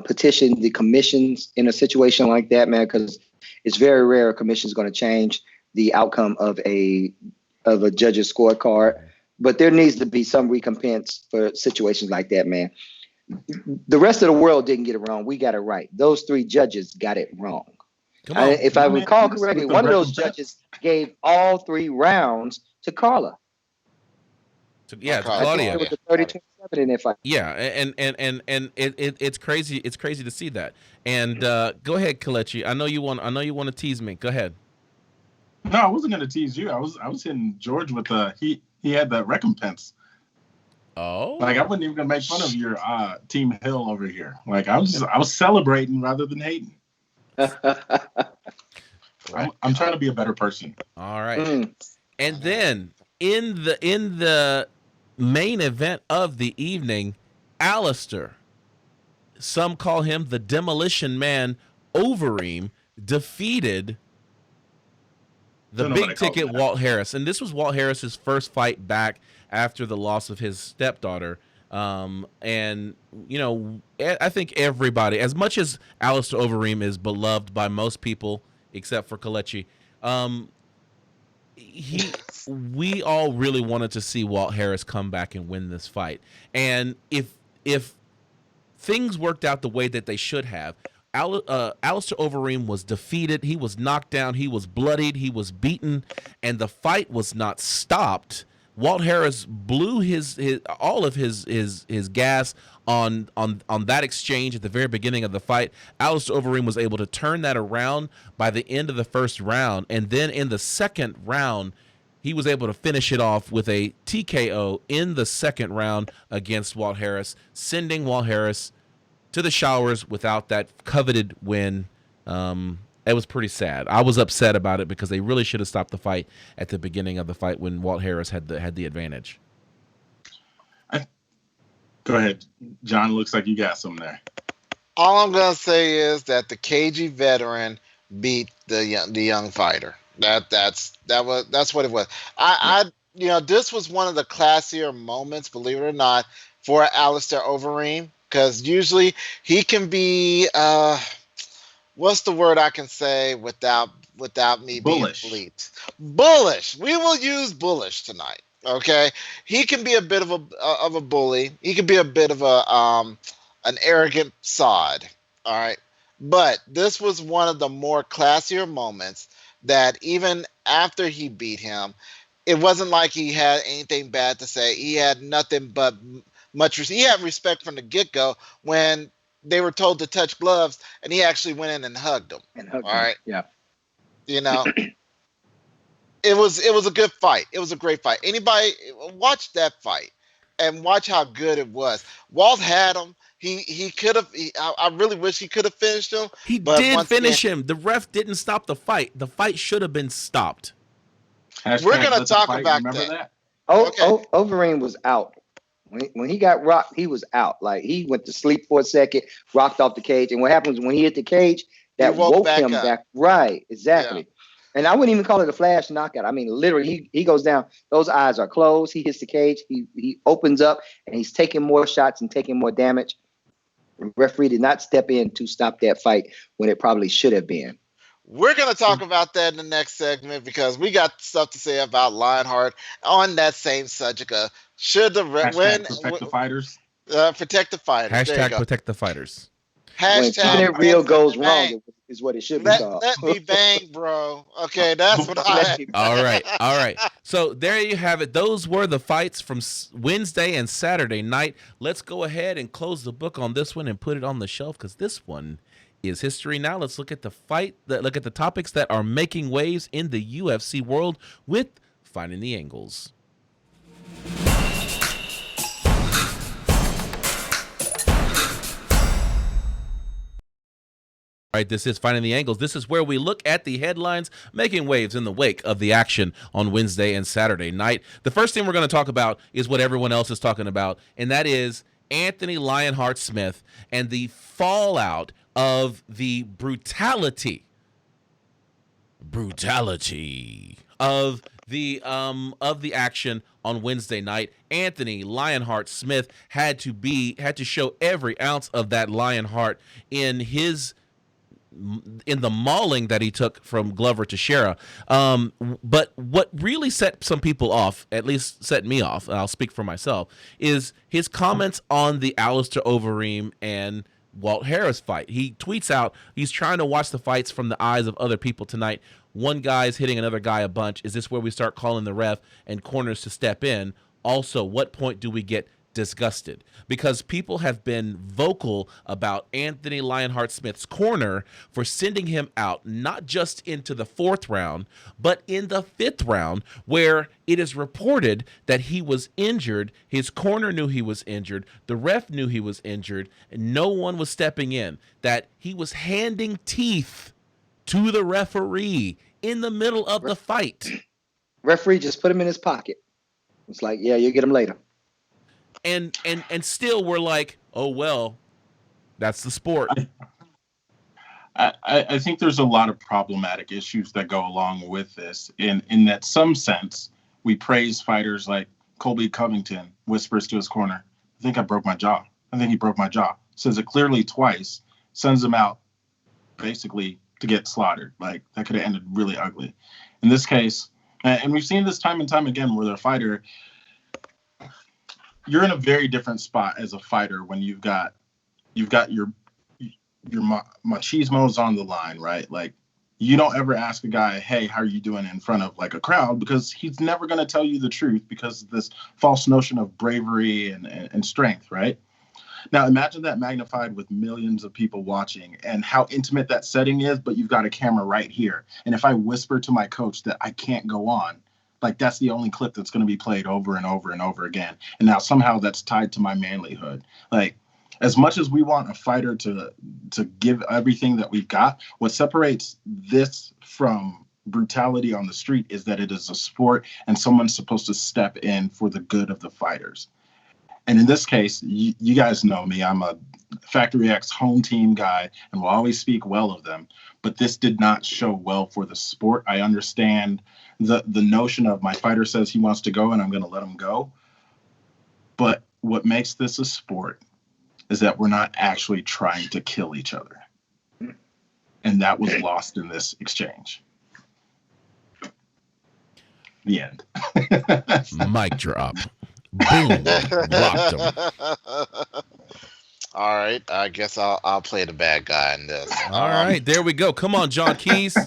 petition the commissions in a situation like that, man, because it's very rare a commission is going to change the outcome of a judge's scorecard. But there needs to be some recompense for situations like that, man. The rest of the world didn't get it wrong. We got it right. Those three judges got it wrong. If I recall correctly, one of those judges gave all 3 rounds to Carla. To Claudia. It was a 30-27 in that fight. Yeah, and it's crazy. It's crazy to see that. And go ahead, Kelechi. I know you want to tease me. Go ahead. No, I wasn't going to tease you. I was hitting George with he had that recompense. Oh, like I wasn't even going to make fun of your Team Hill over here. Like I was celebrating rather than hating. I'm trying to be a better person. All right. And then in the main event of the evening, Alistair, some call him the Demolition Man, Overeem, defeated the big ticket Walt Harris, and this was Walt Harris's first fight back after the loss of his stepdaughter. And you know, I think everybody, as much as Alistair Overeem is beloved by most people except for Kelechi, we all really wanted to see Walt Harris come back and win this fight. And if things worked out the way that they should have, Alistair Overeem was defeated. He was knocked down. He was bloodied. He was beaten, and the fight was not stopped. Walt Harris blew all of his gas on that exchange at the very beginning of the fight. Alistair Overeem was able to turn that around by the end of the first round, and then in the second round, he was able to finish it off with a TKO in the second round against Walt Harris, sending Walt Harris to the showers without that coveted win. It was pretty sad. I was upset about it because they really should have stopped the fight at the beginning of the fight when Walt Harris had the advantage. Go ahead, John. Looks like you got some there. All I'm gonna say is that the cagey veteran beat the young fighter. That's what it was. I this was one of the classier moments, believe it or not, for Alistair Overeem, because usually he can be what's the word I can say without me bullish. being bleeped? Bullish. We will use bullish tonight. Okay, he can be a bit of a bully. He can be a bit of an arrogant sod. All right, but this was one of the more classier moments that even after he beat him, it wasn't like he had anything bad to say. He had nothing but he had respect from the get-go when they were told to touch gloves, and he actually went in and hugged them. All right. Yeah. You know, it was a good fight. It was a great fight. Anybody watch that fight and watch how good it was. Walt had him. He could have. I really wish he could have finished him. He did finish him. The ref didn't stop the fight. The fight should have been stopped. We're gonna talk about that. Overeem was out. When he got rocked, he was out. Like, he went to sleep for a second, rocked off the cage. And what happens when he hit the cage, that woke him back. Right, exactly. Yeah. And I wouldn't even call it a flash knockout. I mean, literally, he goes down. Those eyes are closed. He hits the cage. He opens up, and he's taking more shots and taking more damage. The referee did not step in to stop that fight when it probably should have been. We're going to talk about that in the next segment because we got stuff to say about Lionheart on that same subject. Should the protect the fighters? Protect the fighters. Hashtag protect the fighters. Hashtag when it real goes wrong is what it should be called. Let me bang, bro. Okay, that's what I. All right. So there you have it. Those were the fights from Wednesday and Saturday night. Let's go ahead and close the book on this one and put it on the shelf because this one is history. Now let's look at look at the topics that are making waves in the UFC world with Finding the Angles. All right, this is Finding the Angles. This is where we look at the headlines making waves in the wake of the action on Wednesday and Saturday night. The first thing we're going to talk about is what everyone else is talking about, and that is Anthony Lionheart Smith and the fallout of the brutality of the action on Wednesday night. Anthony Lionheart Smith had to show every ounce of that Lionheart in the mauling that he took from Glover Teixeira. But what really set some people off, at least set me off, and I'll speak for myself, is his comments on the Alistair Overeem and Walt Harris fight. He tweets out he's trying to watch the fights from the eyes of other people tonight. One guy's hitting another guy a bunch. Is this where we start calling the ref and corners to step in? Also, what point do we get disgusted? Because people have been vocal about Anthony Lionheart Smith's corner for sending him out, not just into the 4th round, but in the 5th round, where it is reported that he was injured. His corner knew he was injured. The ref knew he was injured, and no one was stepping in. That he was handing teeth to the referee in the middle of the fight. Referee just put him in his pocket. It's like, yeah, you'll get him later. And still we're like, oh, well, that's the sport. I think there's a lot of problematic issues that go along with this. In that some sense, we praise fighters like Colby Covington, whispers to his corner, I think I broke my jaw. I think he broke my jaw. Says it clearly twice, sends him out basically to get slaughtered. Like, that could have ended really ugly. In this case, and we've seen this time and time again where the fighter, you're in a very different spot as a fighter when you've got your machismo's on the line, right? Like, you don't ever ask a guy, hey, how are you doing in front of like a crowd, because he's never going to tell you the truth because of this false notion of bravery and strength, right? Now, imagine that magnified with millions of people watching and how intimate that setting is, but you've got a camera right here. And if I whisper to my coach that I can't go on, like, that's the only clip that's going to be played over and over and over again. And now somehow that's tied to my manlyhood. Like, as much as we want a fighter to give everything that we've got, what separates this from brutality on the street is that it is a sport and someone's supposed to step in for the good of the fighters. And in this case, you guys know me. I'm a Factory X home team guy and will always speak well of them. But this did not show well for the sport. I understand the notion of my fighter says he wants to go and I'm going to let him go. But what makes this a sport is that we're not actually trying to kill each other. And that was lost in this exchange. The end. Mic drop. Boom. Locked him. All right, I guess I'll play the bad guy in this. All right, there we go. Come on, John Keys.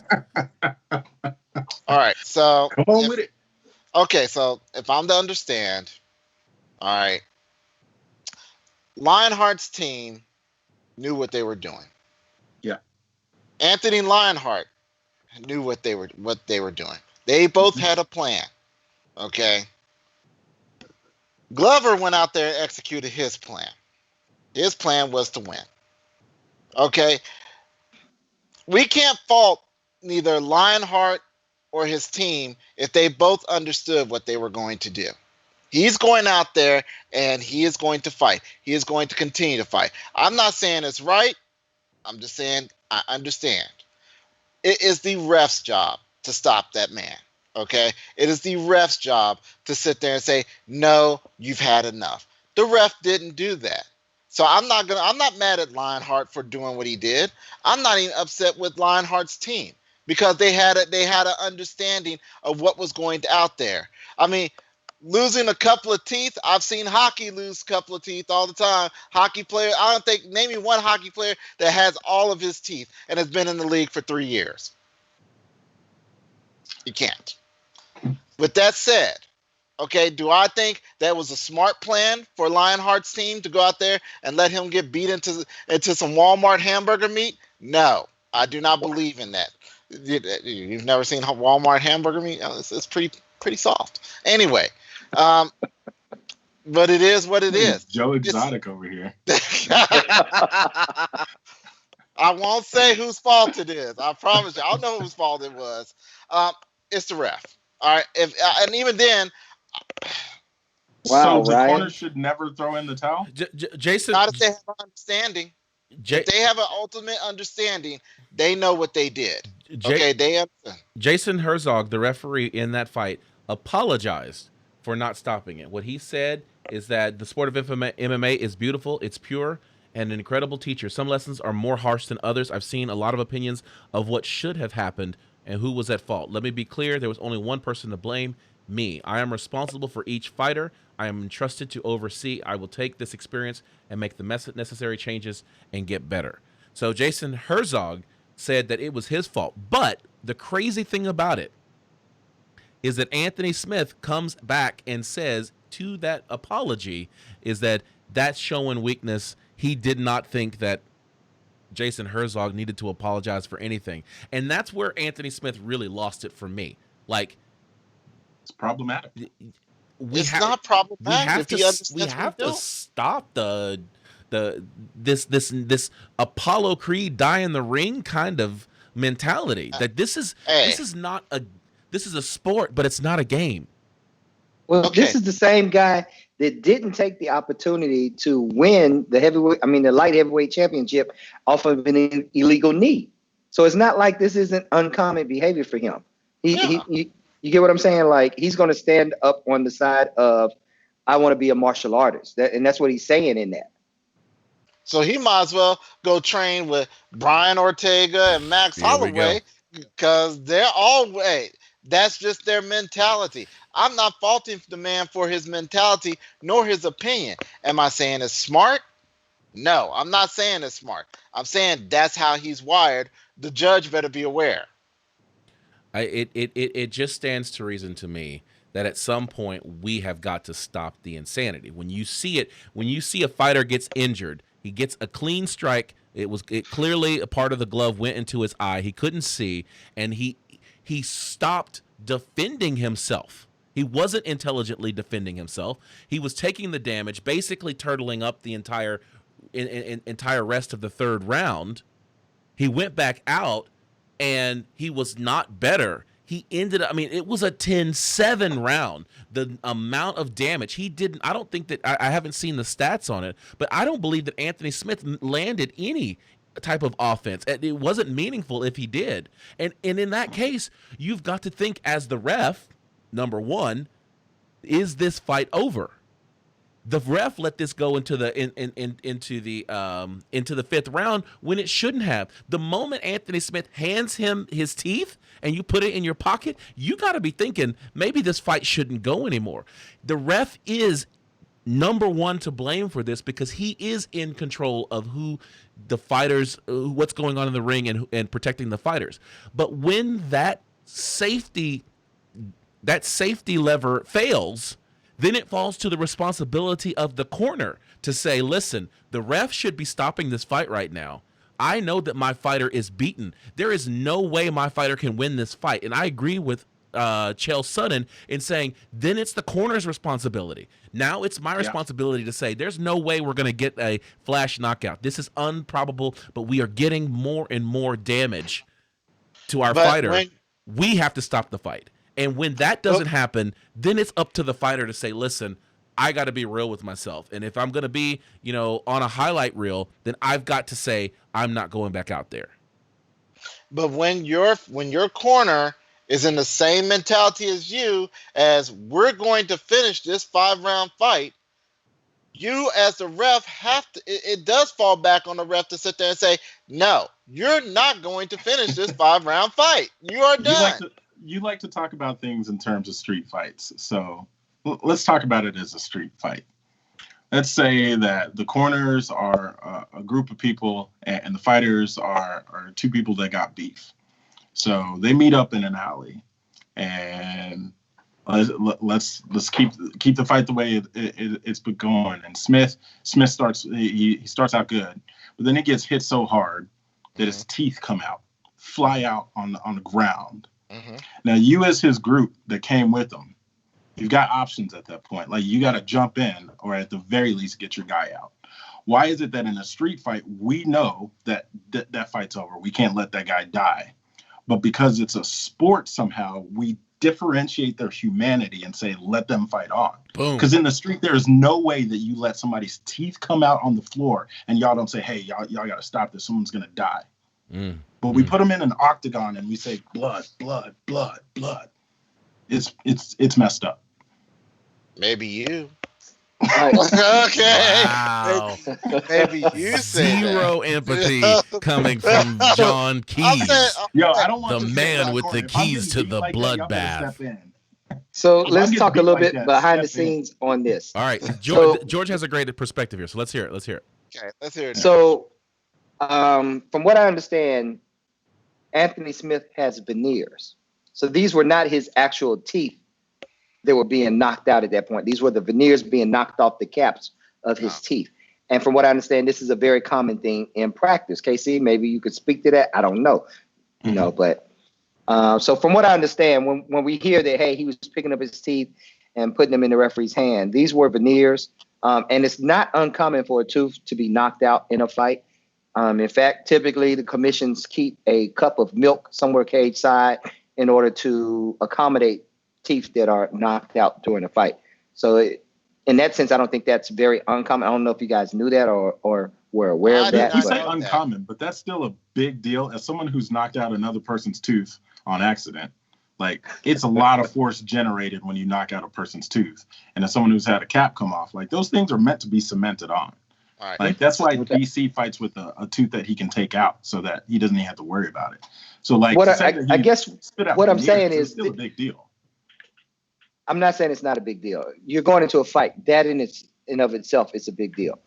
All right, so Come on with it. Okay, so if I'm to understand, all right, Lionheart's team knew what they were doing. Yeah. Anthony Lionheart knew what they were doing. They both had a plan. Okay. Glover went out there and executed his plan. His plan was to win. Okay. We can't fault neither Lionheart or his team if they both understood what they were going to do. He's going out there and he is going to fight. He is going to continue to fight. I'm not saying it's right. I'm just saying I understand. It is the ref's job to stop that man. Okay? It is the ref's job to sit there and say, no, you've had enough. The ref didn't do that. So I'm not mad at Lionheart for doing what he did. I'm not even upset with Lionheart's team because they had an understanding of what was going out there. I mean, losing a couple of teeth, I've seen hockey lose a couple of teeth all the time. Hockey player, name me one hockey player that has all of his teeth and has been in the league for 3 years. You can't. With that said, okay, do I think that was a smart plan for Lionheart's team to go out there and let him get beat into some Walmart hamburger meat? No, I do not believe in that. You've never seen Walmart hamburger meat? It's pretty soft. Anyway, but it is what it is. Joe Exotic over here. I won't say whose fault it is. I promise you. I don't know whose fault it was. It's the ref. All right. And even then. Wow, so the corner should never throw in the towel? Jason. Not if they have an understanding. If they have an ultimate understanding, they know what they did. Okay, they understand. Jason Herzog, the referee in that fight, apologized for not stopping it. What he said is that the sport of MMA is beautiful, it's pure, and an incredible teacher. Some lessons are more harsh than others. I've seen a lot of opinions of what should have happened and who was at fault. Let me be clear, there was only one person to blame, me. I am responsible for each fighter. I am entrusted to oversee. I will take this experience and make the necessary changes and get better. So Jason Herzog said that it was his fault. But the crazy thing about it is that Anthony Smith comes back and says to that apology is that that's showing weakness. He did not think that Jason Herzog needed to apologize for anything. And that's where Anthony Smith really lost it for me. Like, it's problematic. It's not problematic. We have to stop this Apollo Creed die in the ring kind of mentality. That this is a sport, but it's not a game. Well, This is the same guy that didn't take the opportunity to win the light heavyweight championship off of an illegal knee. So it's not like this isn't uncommon behavior for him. You get what I'm saying? Like, he's going to stand up on the side of, I want to be a martial artist. And that's what he's saying in that. So he might as well go train with Brian Ortega and Max Holloway, because they're all that's just their mentality. I'm not faulting the man for his mentality nor his opinion. Am I saying it's smart? No, I'm not saying it's smart. I'm saying that's how he's wired. The judge better be aware. It just stands to reason to me that at some point we have got to stop the insanity. When you see it, when you see a fighter gets injured, he gets a clean strike. It clearly a part of the glove went into his eye. He couldn't see, and he stopped defending himself. He wasn't intelligently defending himself. He was taking the damage, basically turtling up the entire rest of the third round. He went back out, and he was not better. He ended up, I mean, it was a 10-7 round. The amount of damage he didn't, I don't think that, I haven't seen the stats on it, but I don't believe that Anthony Smith landed any type of offense. It wasn't meaningful if he did. And in that case, you've got to think as the ref, number one, is this fight over? The ref let this go into the into the fifth round when it shouldn't have. The moment Anthony Smith hands him his teeth and you put it in your pocket, you got to be thinking maybe this fight shouldn't go anymore. The ref is number one to blame for this because he is in control of who the fighters, what's going on in the ring and protecting the fighters. But when that safety lever fails, then it falls to the responsibility of the corner to say, listen, the ref should be stopping this fight right now. I know that my fighter is beaten. There is no way my fighter can win this fight. And I agree with Chael Sonnen in saying, then it's the corner's responsibility. Now it's my responsibility to say, there's no way we're going to get a flash knockout. This is improbable, but we are getting more and more damage to our fighter. We have to stop the fight. And when that doesn't happen, then it's up to the fighter to say, listen, I got to be real with myself. And if I'm going to be, on a highlight reel, then I've got to say I'm not going back out there. But when your corner is in the same mentality as you, as we're going to finish this 5-round fight, you as the ref have to, it does fall back on the ref to sit there and say, no, you're not going to finish this 5-round fight. You are done. You like to talk about things in terms of street fights. So let's talk about it as a street fight. Let's say that the corners are a group of people and the fighters are two people that got beef. So they meet up in an alley and let's keep the fight the way it's been going. And Smith starts out good, but then he gets hit so hard that his teeth fly out on the ground. Mm-hmm. Now, you as his group that came with him, you've got options at that point. Like, you got to jump in or at the very least get your guy out. Why is it that in a street fight, we know that fight's over? We can't let that guy die. But because it's a sport somehow, we differentiate their humanity and say, let them fight on. Because in the street, there is no way that you let somebody's teeth come out on the floor and y'all don't say, hey, y'all got to stop this. Someone's going to die. But we put them in an octagon and we say blood, blood, blood, blood. It's messed up. Maybe you. Okay. Wow. Maybe you say zero empathy coming from John Keys. I don't want the man with the keys to the bloodbath. So let's talk a little bit behind the scenes on this. All right, George has a great perspective here, so let's hear it. Okay, let's hear it. So, from what I understand, Anthony Smith has veneers. So these were not his actual teeth that were being knocked out at that point. These were the veneers being knocked off the caps of his teeth. And from what I understand, this is a very common thing in practice. KC, maybe you could speak to that. I don't know, but so from what I understand, when we hear that, hey, he was picking up his teeth and putting them in the referee's hand, these were veneers. And it's not uncommon for a tooth to be knocked out in a fight. In fact, typically the commissions keep a cup of milk somewhere cage side in order to accommodate teeth that are knocked out during a fight. So in that sense, I don't think that's very uncommon. I don't know if you guys knew that or were aware I of did that. You not say But know that. uncommon, but that's still a big deal. As someone who's knocked out another person's tooth on accident, like it's a lot of force generated when you knock out a person's tooth. And as someone who's had a cap come off, like those things are meant to be cemented on. All right. Like that's why Okay. DC fights with a tooth that he can take out so that he doesn't even have to worry about it. So like what to say I, that I he guess spit out what I'm veneers saying is is still a big deal. I'm not saying it's not a big deal. You're going into a fight. That in of itself is a big deal.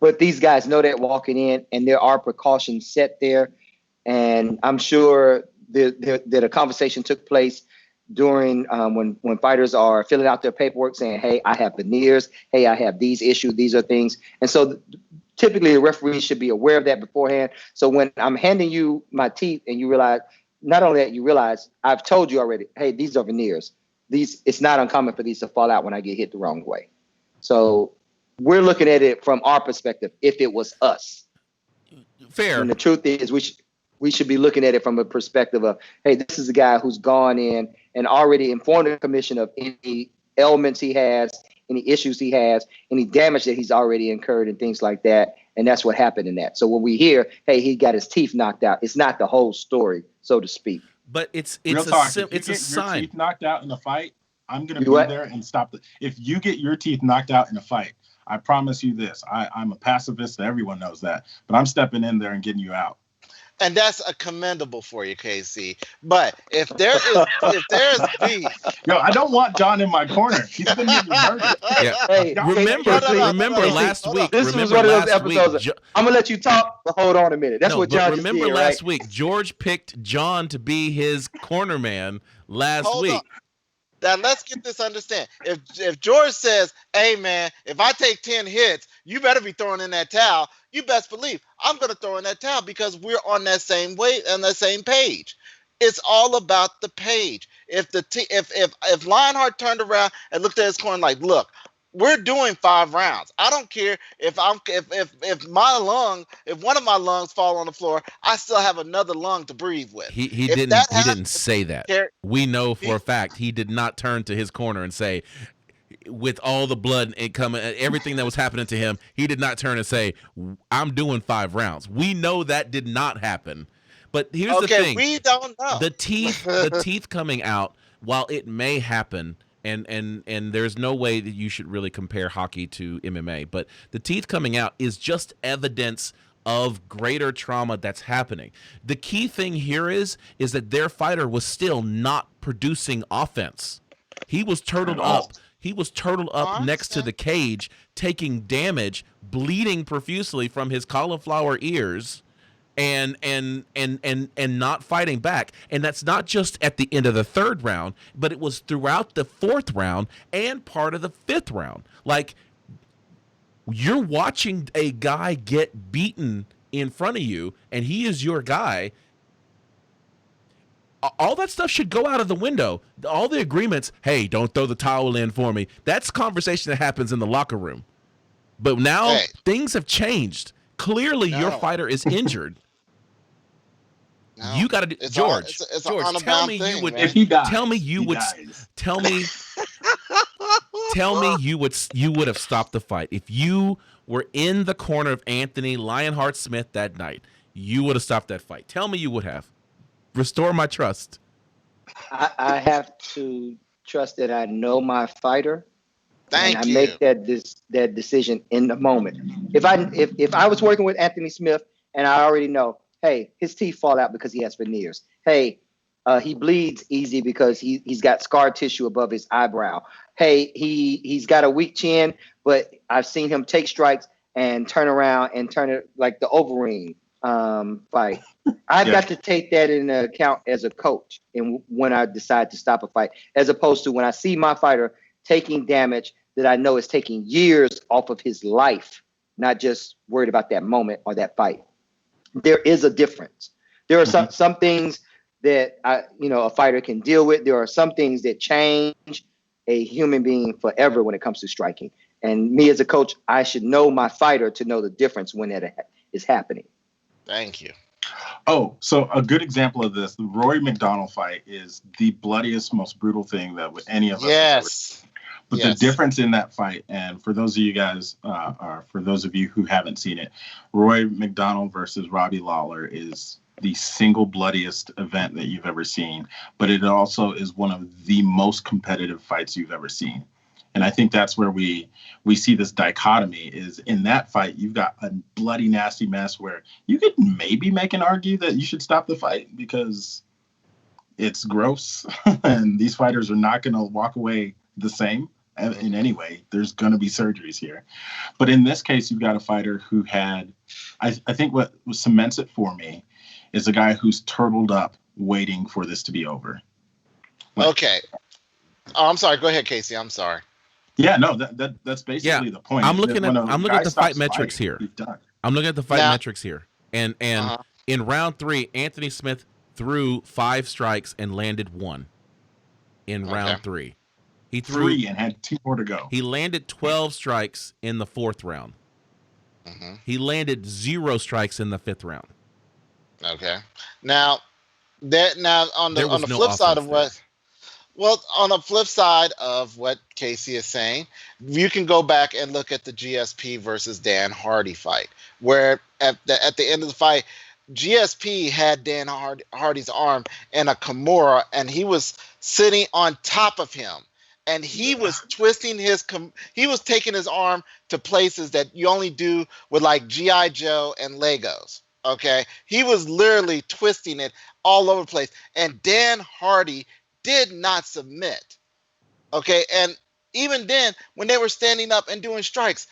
But these guys know that walking in, and there are precautions set there. And I'm sure that a conversation took place during when fighters are filling out their paperwork saying, hey, I have veneers. Hey, I have these issues. These are things. And so typically the referee should be aware of that beforehand. So when I'm handing you my teeth and you realize, not only that, you realize I've told you already, hey, these are veneers. It's not uncommon for these to fall out when I get hit the wrong way. So we're looking at it from our perspective. If it was us, Fair. when the truth is, we should be looking at it from a perspective of, hey, this is a guy who's gone in and already informed the commission of any ailments he has, any issues he has, any damage that he's already incurred and things like that. And that's what happened in that. So when we hear, hey, he got his teeth knocked out, it's not the whole story, so to speak. But it's Real talk, it's if a you get your sign. teeth knocked out in a fight, I'm gonna You be what? there and stop the. If you get your teeth knocked out in a fight, I promise you this. I'm a pacifist. Everyone knows that, but I'm stepping in there and getting you out. And that's a commendable for you, KC. But if there's beef, Yo, I don't want John in my corner. He's been getting murdered. Yeah. Hey, Y'all- Remember, Casey, remember Casey, last hold on. week. This was remember one of those last week. episodes. I'm gonna let you talk, but hold on a minute. That's No, what but John just remember did, last right? week, George picked John to be his corner man last hold week. on. Now let's get this understand. If George says, "Hey man, if I take 10 hits, you better be throwing in that towel," you best believe I'm gonna throw in that towel because we're on that same way on that same page. It's all about the page. If Lionheart turned around and looked at his corner like, "Look, we're doing 5 rounds. I don't care if if one of my lungs fall on the floor, I still have another lung to breathe with." He If didn't that he didn't happens, say that. care- We know for he- a fact he did not turn to his corner and say, with all the blood and coming, everything that was happening to him, he did not turn and say, "I'm doing 5 rounds." We know that did not happen. But here's the okay, thing: we don't know. the teeth coming out, while it may happen, and there's no way that you should really compare hockey to MMA, but the teeth coming out is just evidence of greater trauma that's happening. The key thing here is that their fighter was still not producing offense. He was turtled up. He was turtled up I next to understand. the cage, taking damage, bleeding profusely from his cauliflower ears, and not fighting back. And that's not just at the end of the 3rd round, but it was throughout the 4th round and part of the 5th round. Like, you're watching a guy get beaten in front of you, and he is your guy. All that stuff should go out of the window. All the agreements, hey, don't throw the towel in for me. That's conversation that happens in the locker room. But now Hey. things have changed. Clearly, your No. fighter is injured. No. You got to do, It's George. it's an George, unbound tell me thing, you would. man. If he dies, Tell me you he would. dies. Tell me. Tell me you would have stopped the fight if you were in the corner of Anthony Lionheart Smith that night. You would have stopped that fight. Tell me you would have. Restore my trust. I have to trust that I know my fighter. Thank and I you. make that decision in the moment. If I was working with Anthony Smith and I already know, hey, his teeth fall out because he has veneers. Hey, he bleeds easy because he's got scar tissue above his eyebrow. Hey, he's got a weak chin, but I've seen him take strikes and turn around and turn it like the Overeem fight. I've got to take that into account as a coach and when I decide to stop a fight, as opposed to when I see my fighter taking damage that I know is taking years off of his life, not just worried about that moment or that fight. There is a difference. There are some things that a fighter can deal with. There are some things that change a human being forever when it comes to striking. And me as a coach, I should know my fighter to know the difference when that is happening. Thank you. Oh, so a good example of this, the Rory McDonald fight is the bloodiest, most brutal thing that any of us have ever Yes. But the difference in that fight, and for those of you guys, or for those of you who haven't seen it, Roy McDonald versus Robbie Lawler is the single bloodiest event that you've ever seen. But it also is one of the most competitive fights you've ever seen. And I think that's where we see this dichotomy is in that fight, you've got a bloody, nasty mess where you could maybe make an argue that you should stop the fight because it's gross and these fighters are not going to walk away the same in any way. There's going to be surgeries here. But in this case, you've got a fighter who had, I think what cements it for me is a guy who's turtled up waiting for this to be over. Okay. Oh, I'm sorry. Go ahead, Casey. I'm sorry. Yeah, no, that's basically the point. I'm looking at the fight metrics here. I'm looking at the fight metrics here. And in round 3, Anthony Smith threw 5 strikes and landed 1 in round 3. He threw 3 and had 2 more to go. He landed 12 strikes in the 4th round. He landed 0 strikes in the 5th round. Okay. Now on the flip side of what on the flip side of what Casey is saying, you can go back and look at the GSP versus Dan Hardy fight, where at the end of the fight, GSP had Dan Hardy's arm in a Kimura, and he was sitting on top of him, and he was twisting he was taking his arm to places that you only do with like G.I. Joe and Legos. Okay, he was literally twisting it all over the place, and Dan Hardy did not submit. Okay, and even then, when they were standing up and doing strikes,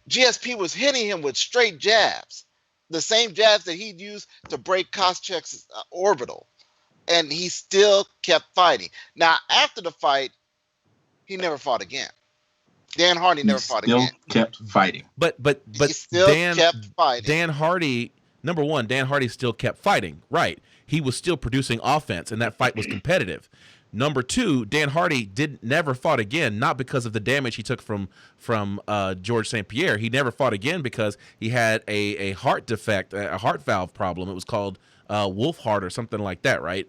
GSP was hitting him with straight jabs, the same jabs that he'd used to break Koscheck's orbital, and he still kept fighting. Now, after the fight, he never fought again. Dan Hardy never fought again. Still kept fighting. But he still kept fighting. Dan Hardy, number one, Dan Hardy still kept fighting. Right. He was still producing offense, and that fight was competitive. Number 2, Dan Hardy never fought again, not because of the damage he took from George St. Pierre. He never fought again because he had a heart defect, a heart valve problem. It was called Wolf Heart or something like that, right?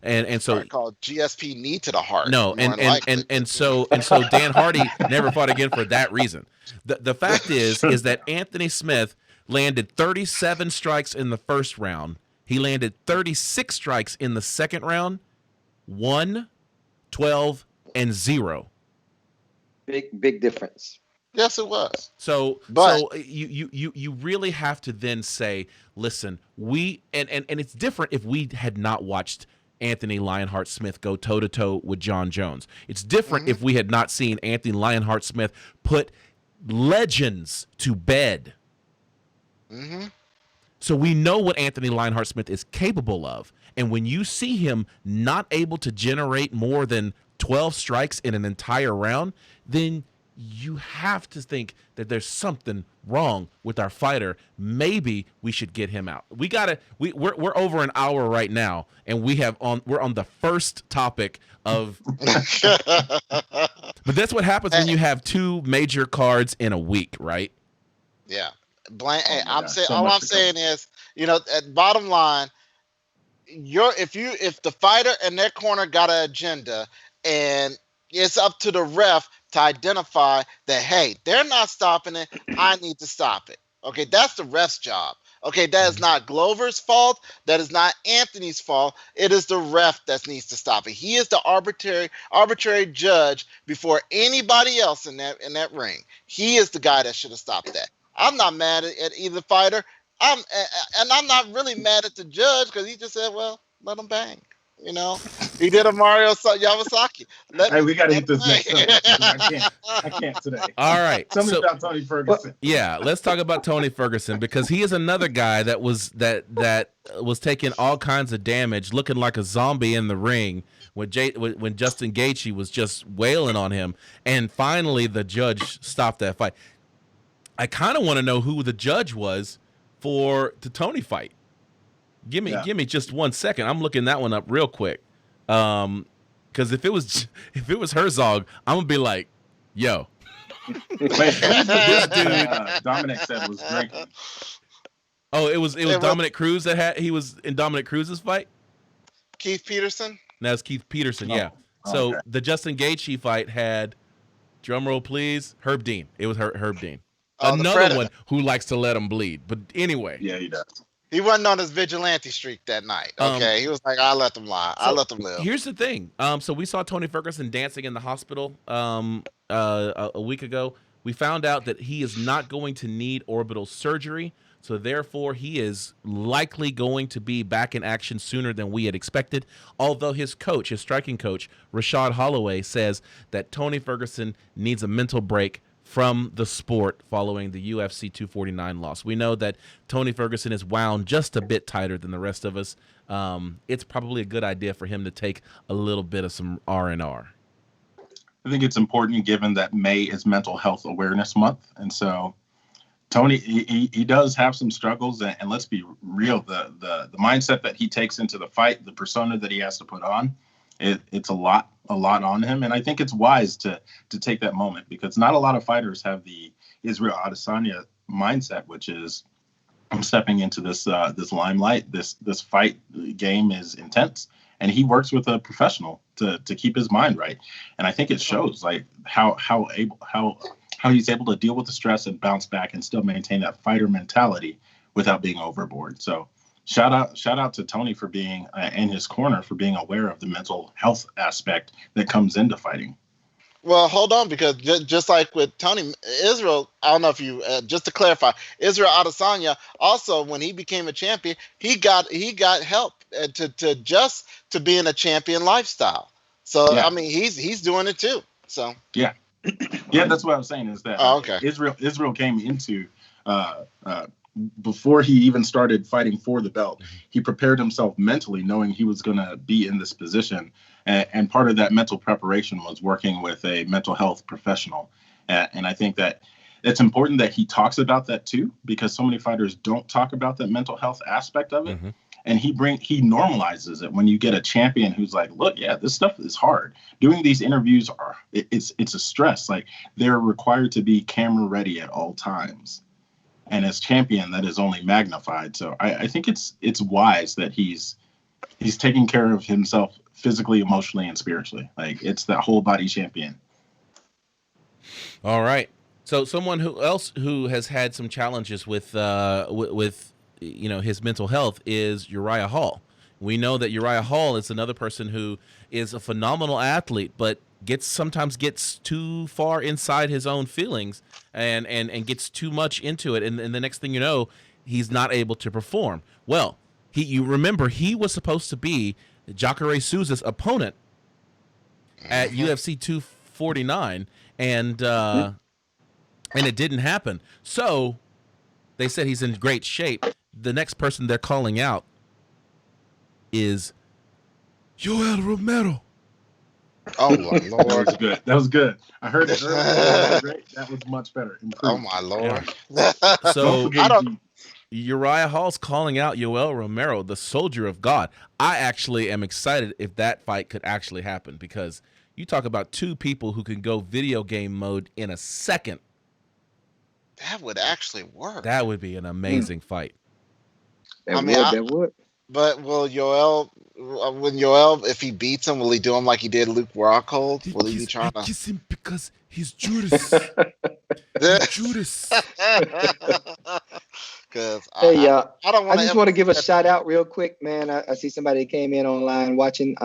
And so called GSP knee to the heart. No, and so Dan Hardy never fought again for that reason. The fact is that Anthony Smith landed 37 strikes in the first round. He landed 36 strikes in the second round. 1, 12, and 0. Big difference. Yes, it was. So you really have to then say, listen, and it's different if we had not watched Anthony Lionheart Smith go toe-to-toe with John Jones. It's different if we had not seen Anthony Lionheart Smith put legends to bed. So we know what Anthony Lionheart Smith is capable of. And when you see him not able to generate more than 12 strikes in an entire round, then you have to think that there's something wrong with our fighter. Maybe we should get him out. We're over an hour right now, and we're on the first topic of But that's what happens when you have 2 major cards in a week, right? Yeah. I'm saying is, at bottom line, if the fighter and their corner got an agenda, and it's up to the ref to identify that, hey, they're not stopping it, I need to stop it. Okay, that's the ref's job. Okay, that is not Glover's fault. That is not Anthony's fault. It is the ref that needs to stop it. He is the arbitrary judge before anybody else in that ring. He is the guy that should have stopped that. I'm not mad at either fighter. I'm not really mad at the judge because he just said, well, let him bang. He did a Mario Yamasaki. We got to hit this next subject. I can't today. All right. Tell me about Tony Ferguson. Yeah, let's talk about Tony Ferguson because he is another guy that was taking all kinds of damage, looking like a zombie in the ring when Justin Gaethje was just wailing on him, and finally the judge stopped that fight. I kind of want to know who the judge was for the Tony fight. Give me just 1 second. I'm looking that one up real quick. Because if it was Herzog, I'm gonna be like, yo. This dude Dominic said was drinking. Oh, it was Dominic Cruz he was in Dominic Cruz's fight? Keith Peterson? That's Keith Peterson, yeah. So the Justin Gaethje fight had Drum roll, please. Herb Dean. It was Herb Dean. Oh, the Another Predator. one who likes to let him bleed. But anyway. Yeah, he does. He wasn't on his vigilante streak that night. Okay, he was like, "I let them lie. I let them live." Here's the thing. So we saw Tony Ferguson dancing in the hospital a week ago. We found out that he is not going to need orbital surgery. So therefore, he is likely going to be back in action sooner than we had expected. Although his coach, his striking coach, Rashad Holloway, says that Tony Ferguson needs a mental break from the sport following the UFC 249 loss. We know that Tony Ferguson is wound just a bit tighter than the rest of us. It's probably a good idea for him to take a little bit of some R&R. I think it's important given that May is Mental Health Awareness Month. And so Tony, he does have some struggles. And let's be real, the mindset that he takes into the fight, the persona that he has to put on, it's a lot on him. And I think it's wise to take that moment, because not a lot of fighters have the Israel Adesanya mindset, which is, I'm stepping into this limelight. This fight game is intense, and he works with a professional to keep his mind right. And I think it shows like how he's able to deal with the stress and bounce back and still maintain that fighter mentality without being overboard. So shout out to Tony for being in his corner, for being aware of the mental health aspect that comes into fighting. Well, hold on, because just like with Tony, Israel, I don't know if you, just to clarify, Israel Adesanya also, when he became a champion, he got help to be in a champion lifestyle. So yeah. I mean, he's doing it too. So yeah, that's what I was saying is that okay. Israel came into before he even started fighting for the belt, he prepared himself mentally, knowing he was going to be in this position. And part of that mental preparation was working with a mental health professional. And I think that it's important that he talks about that too, because so many fighters don't talk about that mental health aspect of it. Mm-hmm. And he normalizes it when you get a champion who's like, look, yeah, this stuff is hard. Doing these interviews it's a stress. Like, they're required to be camera ready at all times. And as champion, that is only magnified. So I think it's wise that he's taking care of himself physically, emotionally, and spiritually. Like, it's that whole body champion. All right. So someone who has had some challenges with his mental health is Uriah Hall. We know that Uriah Hall is another person who is a phenomenal athlete, but sometimes gets too far inside his own feelings and gets too much into it. And the next thing you know, he's not able to perform. Well, you remember he was supposed to be Jacare Souza's opponent at UFC 249, and it didn't happen. So they said he's in great shape. The next person they're calling out is Yoel Romero. Oh my Lord! That was good. I heard it earlier. That was much better. Improved. Oh my Lord! Yeah. So Uriah Hall's calling out Yoel Romero, the soldier of God. I actually am excited if that fight could actually happen, because you talk about two people who can go video game mode in a second. That would actually work. That would be an amazing fight. That would. But will Yoel, if he beats him, will he do him like he did Luke Rockhold? Will he be trying to kiss him because he's Judas? Judas. Hey, y'all. I just want to give a shout out real quick, man. I see somebody came in online watching.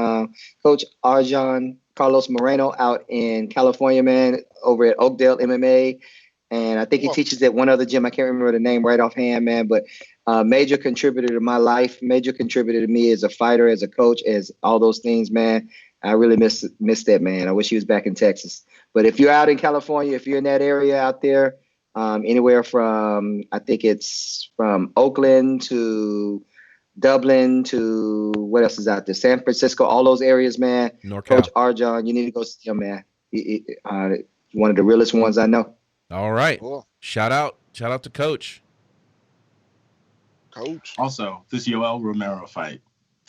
Coach Arjan Carlos Moreno out in California, man, over at Oakdale MMA. And I think he teaches at one other gym. I can't remember the name right offhand, man, but major contributor to my life, major contributor to me as a fighter, as a coach, as all those things, man. I really miss that, man. I wish he was back in Texas. But if you're out in California, if you're in that area out there, anywhere from, I think it's from Oakland to Dublin to what else is out there? San Francisco, all those areas, man. NorCal. Coach Arjan, you need to go see him, man. One of the realest ones I know. All right. Cool. Shout out to Coach. Also, this Yoel Romero fight,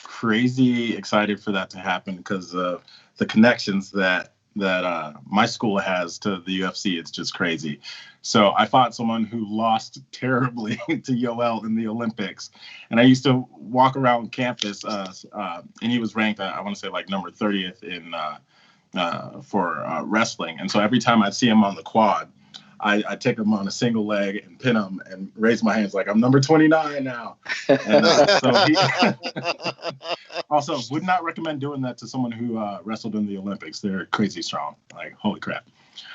crazy excited for that to happen because of the connections that my school has to the UFC. It's just crazy. So I fought someone who lost terribly to Yoel in the Olympics, and I used to walk around campus, and he was ranked, I want to say, like number 30th for wrestling. And so every time I see him on the quad, I take him on a single leg and pin him and raise my hands like I'm number 29 now. And so he also would not recommend doing that to someone who wrestled in the Olympics. They're crazy strong, like holy crap.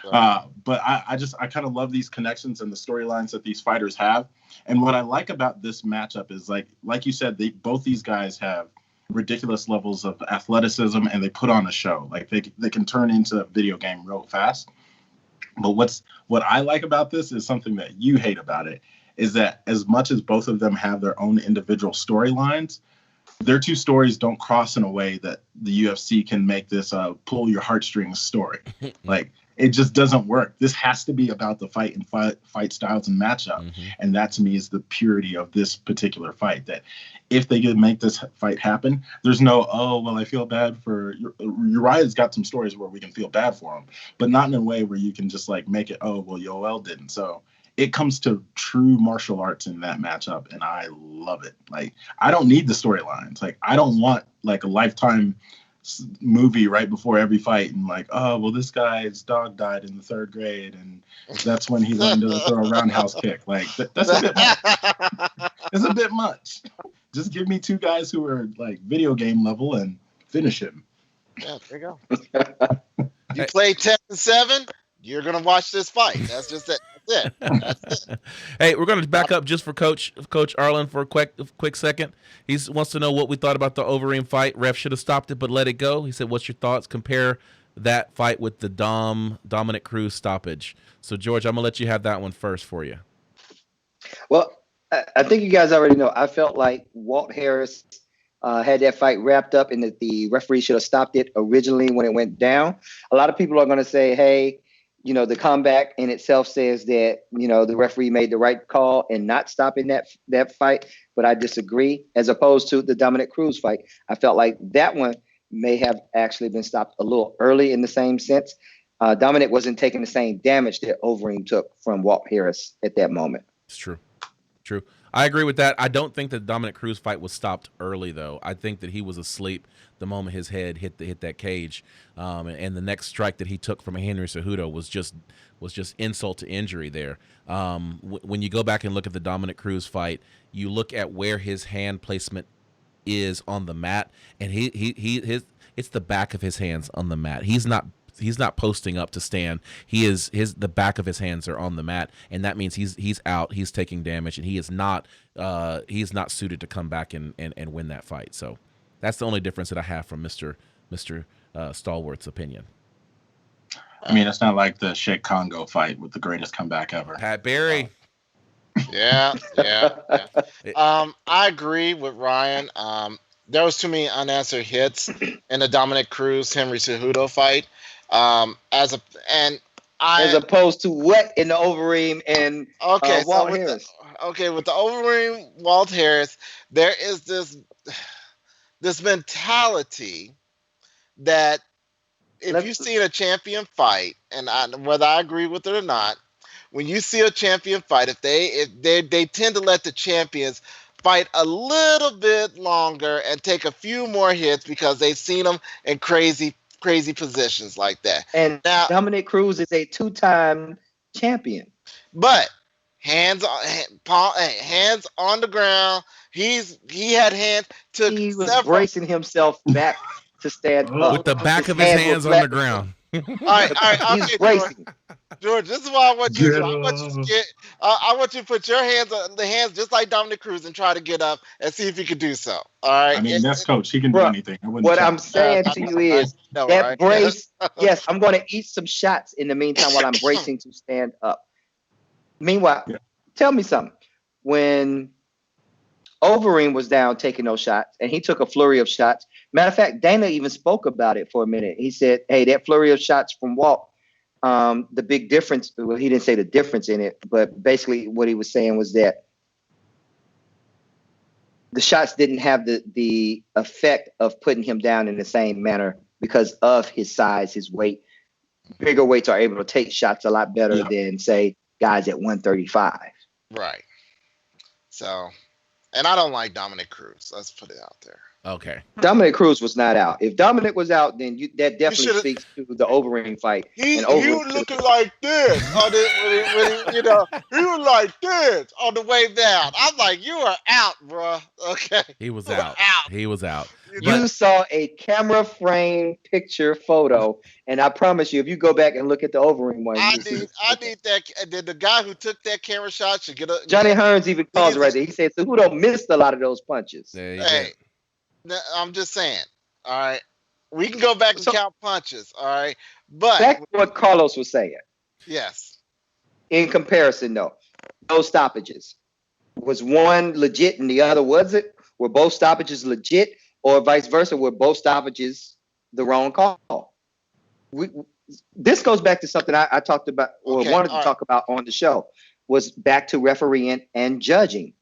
But I kind of love these connections and the storylines that these fighters have. And what I like about this matchup is like you said, both these guys have ridiculous levels of athleticism and they put on a show. Like they can turn into a video game real fast. But what I like about this is something that you hate about it, is that as much as both of them have their own individual storylines, their two stories don't cross in a way that the UFC can make this pull your heartstrings story. Like, it just doesn't work. This has to be about the fight and fight styles and matchup. Mm-hmm. And that to me is the purity of this particular fight, that if they could make this fight happen, there's no, oh, well, I feel bad for Uriah's got some stories where we can feel bad for him, but not in a way where you can just like make it, oh, well, Yoel didn't. So it comes to true martial arts in that matchup, and I love it. Like, I don't need the storylines. Like, I don't want like a Lifetime movie right before every fight and like, oh, well, this guy's dog died in the 3rd grade and that's when he learned to throw a roundhouse kick. Like, that's a bit much. It's a bit much. Just give me two guys who are like video game level and finish him. Yeah, there you go. You play 10-7, you're gonna watch this fight. That's just it. That's it. Hey, we're going to back up just for Coach Arlen for a quick second. He wants to know what we thought about the Overeem fight. Ref should have stopped it, but let it go. He said, what's your thoughts? Compare that fight with the Dominic Cruz stoppage. So, George, I'm going to let you have that one first for you. Well, I think you guys already know. I felt like Walt Harris had that fight wrapped up and that the referee should have stopped it originally when it went down. A lot of people are going to say, hey, the comeback in itself says that, the referee made the right call and not stopping that fight. But I disagree. As opposed to the Dominic Cruz fight, I felt like that one may have actually been stopped a little early in the same sense. Dominic wasn't taking the same damage that Overeem took from Walt Harris at that moment. It's true. I agree with that. I don't think the Dominic Cruz fight was stopped early, though. I think that he was asleep the moment his head hit that cage, and the next strike that he took from Henry Cejudo was just insult to injury there. When you go back and look at the Dominic Cruz fight, you look at where his hand placement is on the mat, and it's the back of his hands on the mat. He's not posting up to stand. The back of his hands are on the mat, and that means he's out. He's taking damage, and he is not suited to come back and win that fight. So that's the only difference that I have from Mr. Stallworth's opinion. I mean, it's not like the Sheikh Congo fight with the greatest comeback ever. Pat Barry. Yeah. I agree with Ryan. There was too many unanswered hits in the Dominic Cruz Henry Cejudo fight. As opposed to what in the Overeem and Walt Harris. With the Overeem Walt Harris, there is this mentality that if you've seen a champion fight, and whether I agree with it or not, when you see a champion fight, if they tend to let the champions fight a little bit longer and take a few more hits because they've seen them in crazy positions like that. And now, Dominic Cruz is a 2-time champion. But hands on the ground. He had hands to. He was bracing himself back to stand up with the back of his hands on the ground. All right. He's bracing. George, this is why I want you to put your hands on the hands just like Dominic Cruz and try to get up and see if you can do so. All right. I mean, that's coach. He can do anything. What I'm saying to you is that brace. Yes, I'm going to eat some shots in the meantime while I'm bracing to stand up. Meanwhile, tell me something. When Overeem was down taking those shots, and he took a flurry of shots. Matter of fact, Dana even spoke about it for a minute. He said, hey, that flurry of shots from Walt, the big difference, well, he didn't say the difference in it, but basically what he was saying was that the shots didn't have the effect of putting him down in the same manner because of his size, his weight. Bigger weights are able to take shots a lot better than, say, guys at 135. Right. So, and I don't like Dominic Cruz. Let's put it out there. Okay. Dominic Cruz was not out. If Dominic was out, then that definitely shoulda- speaks to the Overeem fight. He And was looking like this on he was like this on the way down. I'm like, you are out, bro. Okay, He was you are out. out. He was out. You saw a camera frame picture photo, and I promise you, if you go back and look at the Overeem one, I need that. The guy who took that camera shot should get a. Johnny Hearns even calls it right there. He said, "So who don't miss a lot of those punches?" Hey, I'm just saying. All right, we can go back and count punches. All right, but back to what Carlos was saying. Yes. In comparison, though, those stoppages, was one legit and the other wasn't? Were both stoppages legit, or vice versa? Were both stoppages the wrong call? This goes back to something I talked about or wanted to talk about on the show, was back to refereeing and judging.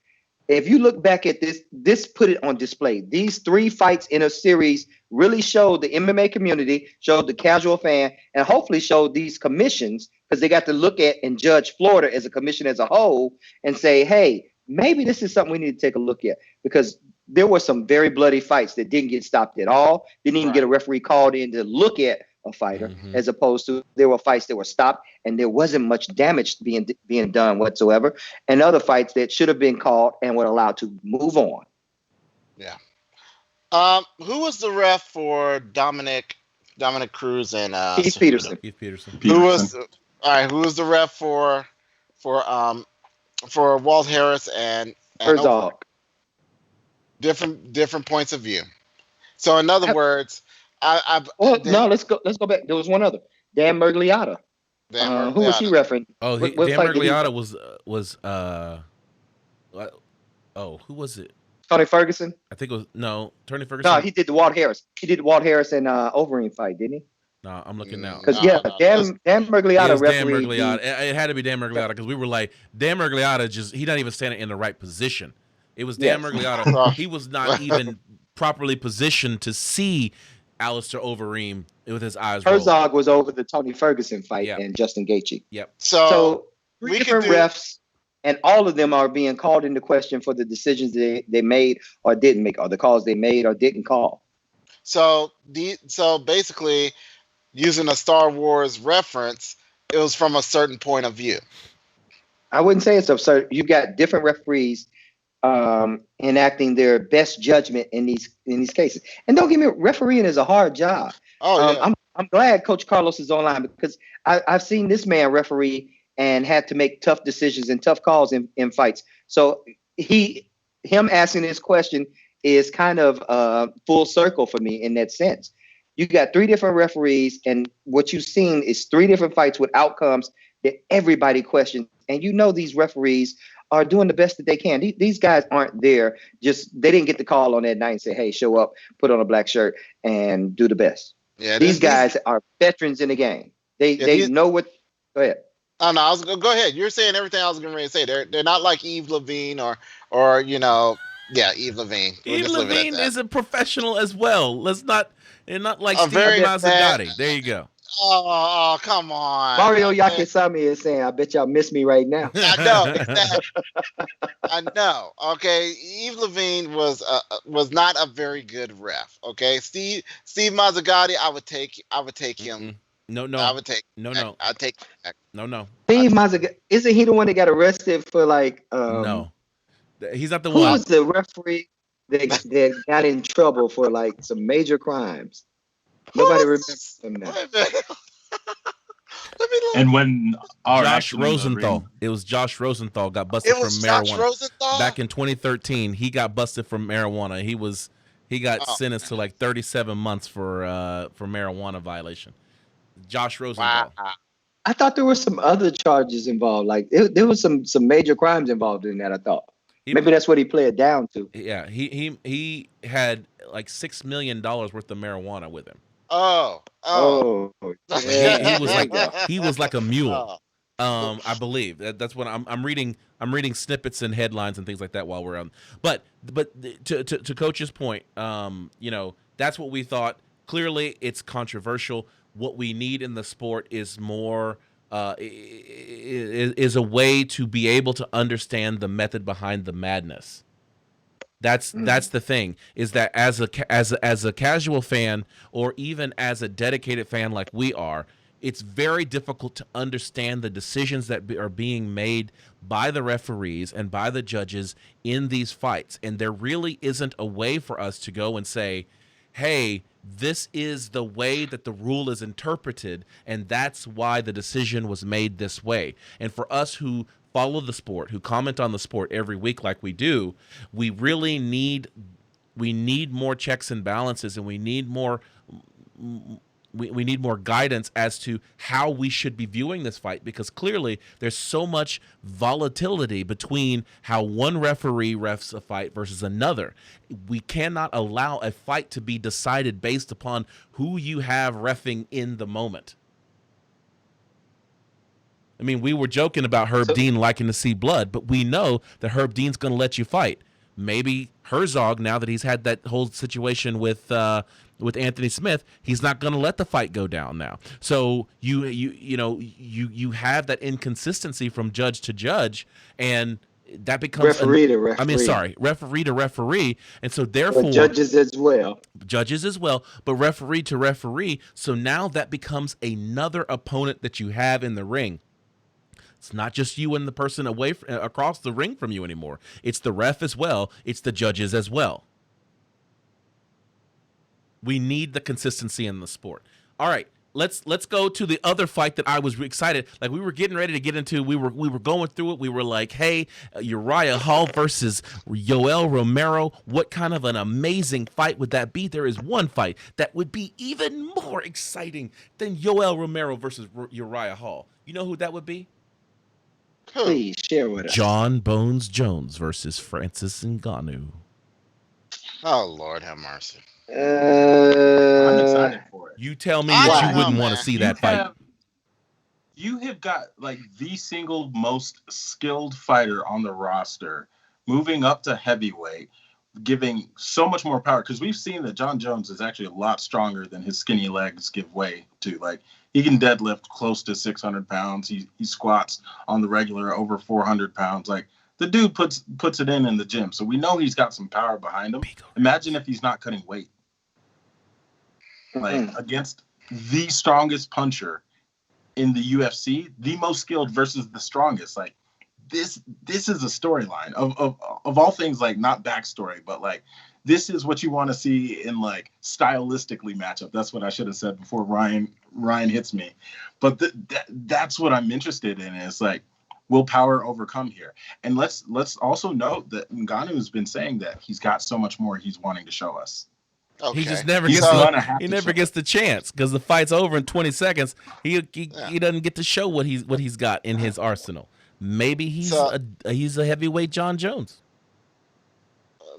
If you look back at this put it on display. These 3 fights in a series really showed the MMA community, showed the casual fan, and hopefully showed these commissions, because they got to look at and judge Florida as a commission as a whole and say, hey, maybe this is something we need to take a look at, because there were some very bloody fights that didn't get stopped at all. Didn't even get a referee called in to look at a fighter, as opposed to there were fights that were stopped and there wasn't much damage being done whatsoever, and other fights that should have been called and were allowed to move on. Yeah. Who was the ref for Dominic Cruz and Keith Peterson? Who was the ref for Walt Harris and Herzog? Different points of view. So in other words, no, let's go back. There was one other, Dan Mergliata. Who was he referencing? Oh, Dan Mergliata was who was it? Tony Ferguson? I think it was Tony Ferguson. No, he did the Walt Harris. He did the Walt Harris and Overeem fight, didn't he? No, I'm looking now. Because Dan Mergliata refereed. It had to be Dan Mergliata, because we were like, Dan Mergliata he not even standing in the right position. It was Dan Mergliata. He was not even properly positioned to see Alistair Overeem with his eyes rolled. Herzog was over the Tony Ferguson fight and Justin Gaethje. Yep. So 3 different refs, and all of them are being called into question for the decisions they made or didn't make, or the calls they made or didn't call. So basically, using a Star Wars reference, it was from a certain point of view. I wouldn't say it's absurd. You've got different referees enacting their best judgment in these cases. And don't get me wrong, refereeing is a hard job. I'm glad Coach Carlos is online, because I've seen this man referee and had to make tough decisions and tough calls in fights. So him asking this question is kind of full circle for me in that sense. You got 3 different referees, and what you've seen is 3 different fights with outcomes that everybody questions. And these referees are doing the best that they can. These guys aren't there they didn't get the call on that night and say, hey, show up, put on a black shirt, and do the best. Yeah, these guys are veterans in the game. They know what. Go ahead. Oh no, go ahead. You're saying everything I was going to say. They're not like Yves Levine or Yves Levine. Yves Levine is a professional as well. They're not like Steve Mazzagatti. There you go. Oh, come on. Mario Yakisami is saying, I bet y'all miss me right now. I know, exactly. I know. Okay. Yves Levine was not a very good ref. Okay. Steve Mazzagatti, I would take him. No. I would take I'd take back. No. Steve Mazzagatti, isn't he the one that got arrested for no. He's not the who one. Who was the referee that got in trouble for some major crimes? Nobody remembers him now. And when Josh Rosenthal, it was Josh Rosenthal got busted from marijuana. Back in 2013, he got busted from marijuana. He got sentenced to 37 months for marijuana violation. Josh Rosenthal. Wow. I thought there were some other charges involved. There was some major crimes involved in that. I thought maybe that's what he played down to. Yeah, he had $6 million worth of marijuana with him. Oh. Yeah. He was like a mule. I believe that's what I'm reading. I'm reading snippets and headlines and things like that while we're on. But to Coach's point, that's what we thought. Clearly, it's controversial. What we need in the sport is more is a way to be able to understand the method behind the madness. That's the thing, is that as a casual fan, or even as a dedicated fan like we are, it's very difficult to understand the decisions that are being made by the referees and by the judges in these fights. And there really isn't a way for us to go and say, hey, this is the way that the rule is interpreted, and that's why the decision was made this way. And for us who follow the sport, who comment on the sport every week like we do, we really need more checks and balances, and we need more we need more guidance as to how we should be viewing this fight, because clearly there's so much volatility between how one referee refs a fight versus another. We cannot allow a fight to be decided based upon who you have reffing in the moment. I mean, we were joking about Herb Dean liking to see blood, but we know that Herb Dean's going to let you fight. Maybe Herzog, now that he's had that whole situation with Anthony Smith, he's not going to let the fight go down now. So you have that inconsistency from judge to judge, and that becomes referee to referee. Referee to referee, and so therefore judges as well, but referee to referee. So now that becomes another opponent that you have in the ring. It's not just you and the person across the ring from you anymore. It's the ref as well. It's the judges as well. We need the consistency in the sport. All right, let's go to the other fight that I was excited. Like, we were getting ready to get into. We were going through it. We were like, hey, Uriah Hall versus Yoel Romero. What kind of an amazing fight would that be? There is one fight that would be even more exciting than Yoel Romero versus Uriah Hall. You know who that would be? Please share with us. John Bones Jones versus Francis Ngannou. Oh, Lord have mercy. I'm excited for it. You tell me that you wouldn't want to see that fight. You have got like the single most skilled fighter on the roster, moving up to heavyweight, giving so much more power, because we've seen that John Jones is actually a lot stronger than his skinny legs give way to. Like, he can deadlift close to 600 pounds. He squats on the regular over 400 pounds. Like, the dude puts it in the gym. So we know he's got some power behind him. Imagine if he's not cutting weight. Like, against the strongest puncher in the UFC, the most skilled versus the strongest. Like, this is a storyline of all things, like, not backstory, but like, this is what you want to see in, like, stylistically matchup. That's what I should have said before Ryan hits me. But that's what I'm interested in, is like, will power overcome here? And let's also note that Ngannou has been saying that he's got so much more he's wanting to show us. Okay. He just never gets the chance, because the fight's over in 20 seconds. He doesn't get to show what he's got in his arsenal. Maybe he's a heavyweight John Jones.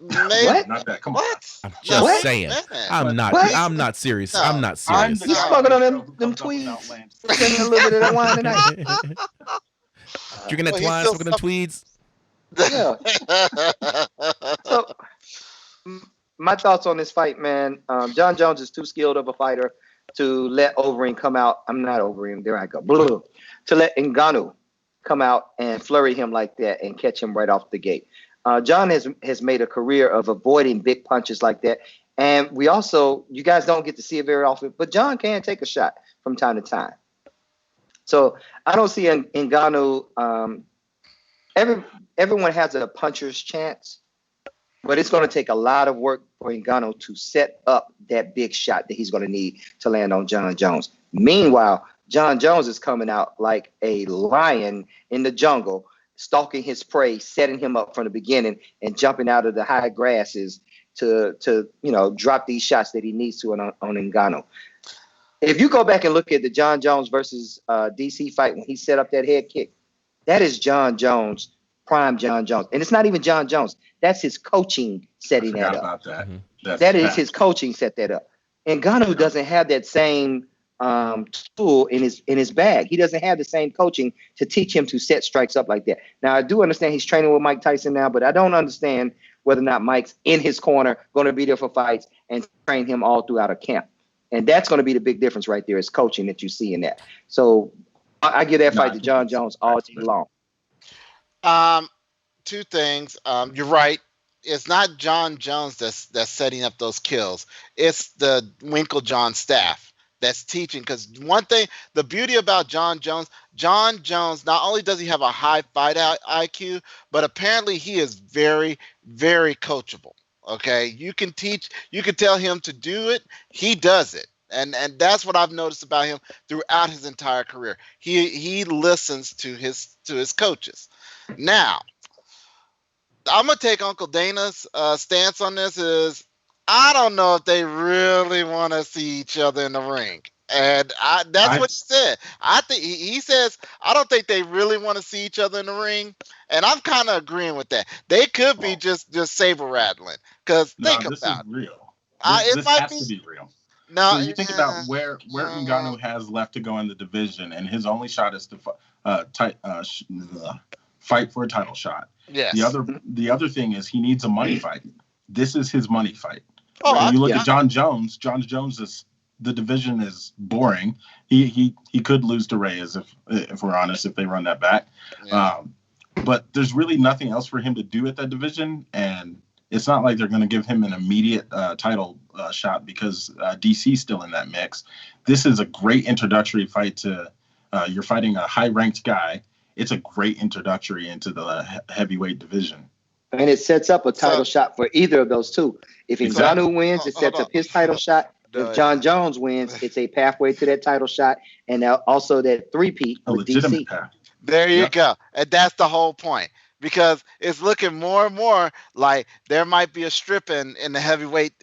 Maybe. Not that. Come on. I'm just saying. I'm not serious. No. I'm not serious. You smoking on them tweeds? Drinking a little bit of that wine tonight. Drinking that wine, smoking them tweeds. Yeah. So, my thoughts on this fight, man. John Jones is too skilled of a fighter to let Overeem come out. I'm not Overeem. There I go. To let Ngannou come out and flurry him like that and catch him right off the gate. John has made a career of avoiding big punches like that. And we also, you guys don't get to see it very often, but John can take a shot from time to time. So I don't see Ngannou. Everyone has a puncher's chance, but it's going to take a lot of work for Ngannou to set up that big shot that he's going to need to land on John Jones. Meanwhile, John Jones is coming out like a lion in the jungle, stalking his prey, setting him up from the beginning and jumping out of the high grasses to drop these shots that he needs to on Ngannou. If you go back and look at the John Jones versus DC fight when he set up that head kick, that is John Jones, prime John Jones. And it's not even John Jones. That's his coaching setting that up. About that. That is his coaching set that up. And Ngannou doesn't have that same tool in his bag. He doesn't have the same coaching to teach him to set strikes up like that. Now, I do understand he's training with Mike Tyson now, but I don't understand whether or not Mike's in his corner, going to be there for fights and train him all throughout a camp. And that's going to be the big difference right there, is coaching that you see in that. So I give that fight to John Jones all day long. Two things. You're right. John Jones that's setting up those kills. It's the Winklejohn staff that's teaching. Because one thing, the beauty about John Jones, not only does he have a high fight IQ, but apparently he is very, very coachable. Okay, you can tell him to do it, he does it. And that's what I've noticed about him throughout his entire career. He listens to his coaches. Now, I'm gonna take Uncle Dana's stance on this. Is I don't know if they really want to see each other in the ring, and that's what he said. I think he says I don't think they really want to see each other in the ring, and I'm kind of agreeing with that. They could be just saber rattling. Because think this about is real. it This might has be to be real. no. So you think about where Ngannou has left to go in the division, and his only shot is to fight for a title shot. Yes. The other thing is he needs a money fight. This is his money fight. Oh, when you look at John Jones. John Jones is the division is boring. He could lose to Reyes if we're honest, if they run that back. Yeah. But there's really nothing else for him to do at that division, and it's not like they're going to give him an immediate title shot because DC's still in that mix. This is a great introductory fight to you're fighting a high-ranked guy. It's a great introductory into the heavyweight division. And it sets up a title shot for either of those two. If Ngannou wins, it sets up his title shot. If John Jones wins, it's a pathway to that title shot, and now also that three-peat with DC. Path. There you go. And that's the whole point. Because it's looking more and more like there might be a stripping in the heavyweight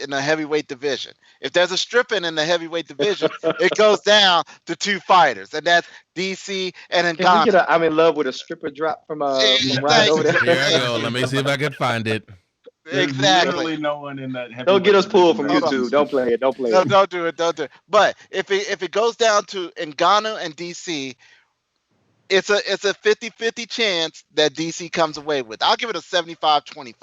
division. If there's a stripping in the heavyweight division, it goes down to two fighters, and that's DC and Ngannou. I'm in love with a stripper drop from Ryan over there. Here I go. Let me see if I can find it. There's Exactly. literally no one in that heavyweight Don't get us pulled from division. YouTube. Don't play it. Don't play No, it. don't do it. But if it goes down to Ngannou and DC, it's a 50-50 chance that DC comes away with. I'll give it a 75-25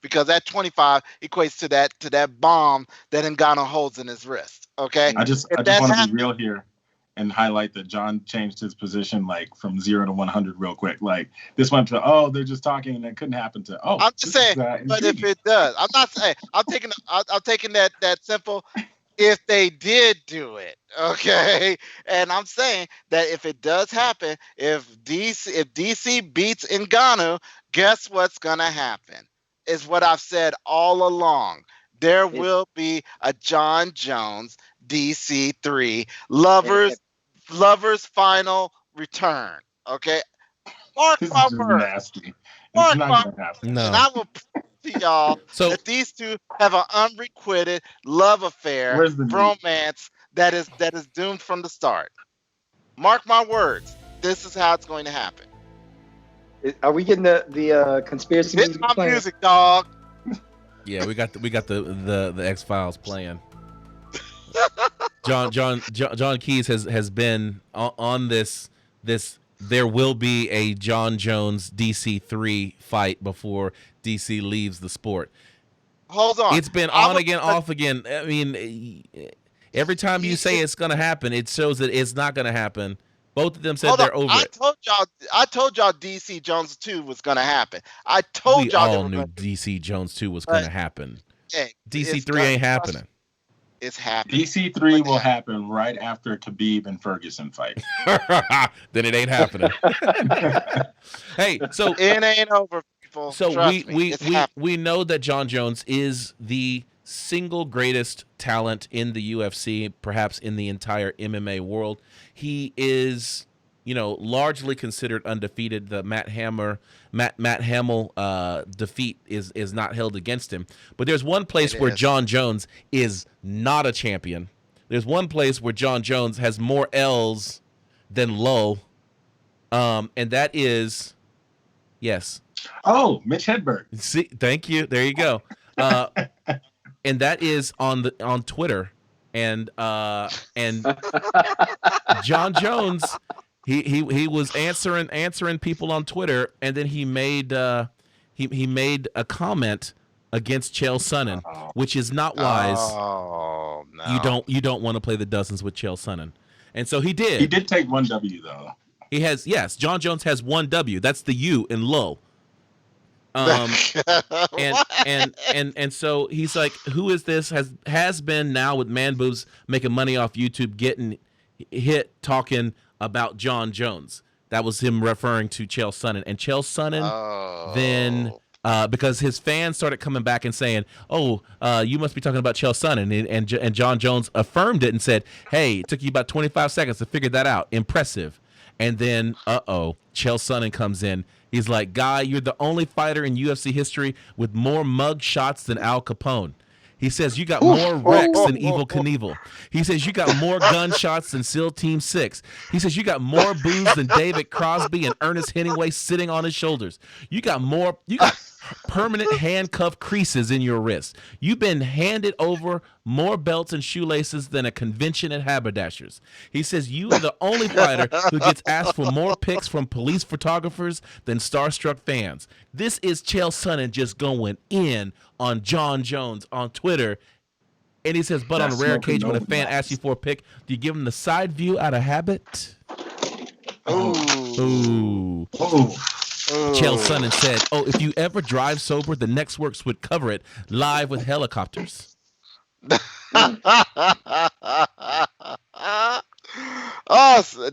because that 25 equates to that bomb that Ngannou holds in his wrist. Okay. I just want to be real here and highlight that John changed his position like from 0 to 100 real quick. Like this went to they're just talking and that couldn't happen to I'm just saying, but if it does, I'm not saying I'm taking that simple. If they did do it, okay, and I'm saying that if it does happen, if DC beats Ngannou, guess what's gonna happen? Is what I've said all along. There will be a John Jones DC3 lovers final return. Okay, mark my words. Nasty. Mark It's not my gonna happen. No. And I will prove to y'all that these two have an unrequited love affair, Where's the romance that is doomed from the start. Mark my words. This is how it's going to happen. Are we getting the conspiracy Hit music my playing? music, dog. Yeah, we got the X-Files playing. John Keys has been on this. There will be a John Jones DC3 fight before DC leaves the sport. Hold on. It's been on again, off again. I mean, every time you say it's going to happen, it shows that it's not going to happen. Both of them said they're over it. I told y'all DC Jones 2 was going to happen. I told y'all we all knew DC Jones 2 was going to happen. Hey, DC3 ain't happening. It's happening. DC3 will happen right after Khabib and Ferguson fight. Then it ain't happening. Hey, so it ain't over, people. So Trust we know that John Jones is the single greatest talent in the UFC, perhaps in the entire MMA world. He is, largely considered undefeated. The Matt Hamill defeat is not held against him. But there's one place where John Jones is not a champion. There's one place where John Jones has more L's than low, and that is, yes. Oh, Mitch Hedberg. See, thank you. There you go. And that is on Twitter, and John Jones, he was answering people on Twitter, and then he made he made a comment against Chael Sonnen, which is not wise. Oh no! You don't want to play the dozens with Chael Sonnen, and so he did. He did take one W though. He has John Jones has one W. That's the U in low. And What? and so he's like, who is this? Has been now with Man Boobs making money off YouTube, getting hit talking about John Jones. That was him referring to Chael Sonnen, and Chael Sonnen then. Oh. Because his fans started coming back and saying, "Oh, you must be talking about Chael Sonnen," and John Jones affirmed it and said, "Hey, it took you about 25 seconds to figure that out. Impressive." And then, Chael Sonnen comes in. He's like, "Guy, you're the only fighter in UFC history with more mug shots than Al Capone." He says, "You got more wrecks than Evel Knievel." He says, "You got more gunshots than SEAL Team 6. He says, "You got more booze than David Crosby and Ernest Hemingway sitting on his shoulders. You got permanent handcuff creases in your wrists. You've been handed over more belts and shoelaces than a convention at Haberdashers." He says, "You are the only fighter who gets asked for more pics from police photographers than starstruck fans." This is Chael Sonnen just going in on John Jones on Twitter. And he says, "But on a rare occasion, when a fan asks you for a pic, do you give him the side view out of habit?" Ooh. Chael Sonnen said, "Oh, if you ever drive sober, the Next Works would cover it live with helicopters."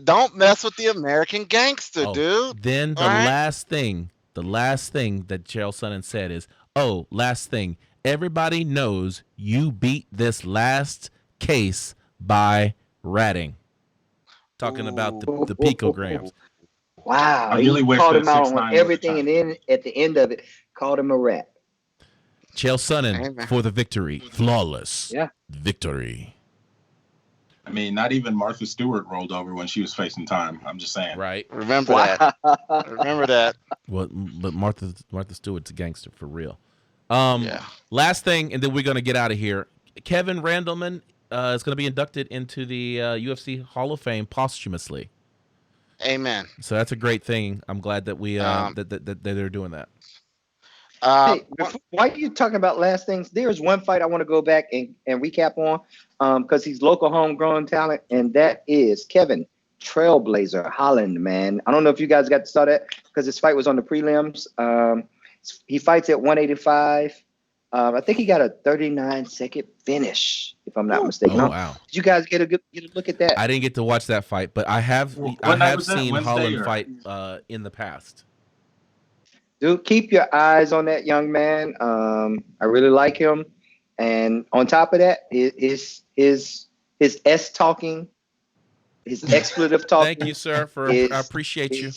Don't mess with the American gangster, dude. Then the All right? last thing that Chael Sonnen said is, "Oh, last thing. Everybody knows you beat this last case by ratting." Talking about the picograms. Wow. I He really wish called that him out 6ix9ine on was everything, a and then at the end of it, called him a rat. Chael Sonnen Amen. for the victory. Flawless Yeah. victory. I mean, not even Martha Stewart rolled over when she was facing time. I'm just saying. Right. Remember that. Remember that. Well, but Martha Stewart's a gangster for real. Yeah. Last thing, and then we're gonna get out of here. Kevin Randleman is gonna be inducted into the UFC Hall of Fame posthumously. Amen. So that's a great thing. I'm glad that we that they're doing that. Hey, why are you talking about last things? There's one fight I want to go back and recap on because he's local homegrown talent, and that is Kevin Trailblazer Holland, man. I don't know if you guys got to saw that because this fight was on the prelims. He fights at 185. I think he got a 39-second finish, if I'm not mistaken. Oh wow! Did you guys get a look at that? I didn't get to watch that fight, but I have seen Holland fight in the past. Dude, keep your eyes on that young man. I really like him, and on top of that, his S talking, his expletive talking. Thank you, sir. I appreciate you.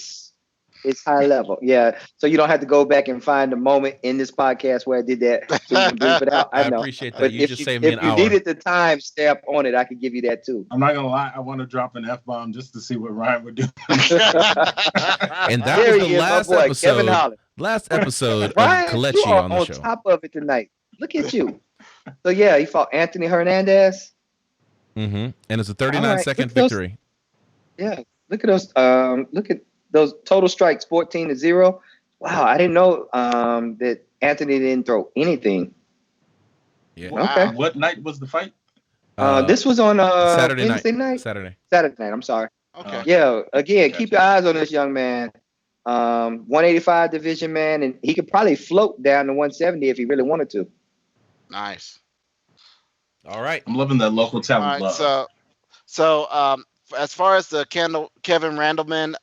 It's high level, yeah. So you don't have to go back and find a moment in this podcast where I did that. So you can bleep it out. I know. Appreciate that. But You just saved me an hour. If you needed the time stamp on it, I could give you that too. I'm not gonna lie. I want to drop an F-bomb just to see what Ryan would do. And that There was he the is, last my boy, episode. Kevin Holland. Last episode of Ryan, Kalechi you are on the on show. top of it tonight. Look at you. So yeah, he fought Anthony Hernandez. And it's a 39-second victory. Yeah, look at those. Look at those total strikes, 14-0. Wow, I didn't know that Anthony didn't throw anything. Yeah. Okay. What night was the fight? This was on Saturday Wednesday night. Saturday Saturday night. I'm sorry. Okay. Yeah. Again, keep your eyes on this young man. 185 division man, and he could probably float down to 170 if he really wanted to. Nice. All right. I'm loving that local All talent. right. So as far as the Kevin Randleman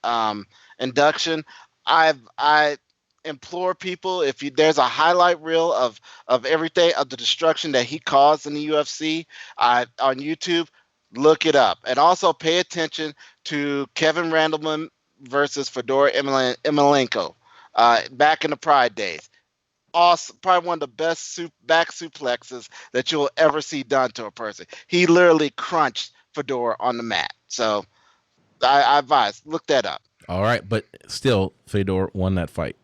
induction, I implore people, if there's a highlight reel of everything, of the destruction that he caused in the UFC on YouTube, look it up, and also pay attention to Kevin Randleman versus Fedor Emelianenko back in the Pride days. Awesome, probably one of the best back suplexes that you'll ever see done to a person. He literally crunched Fedor on the mat. So I advise, look that up. All right, but still, Fedor won that fight.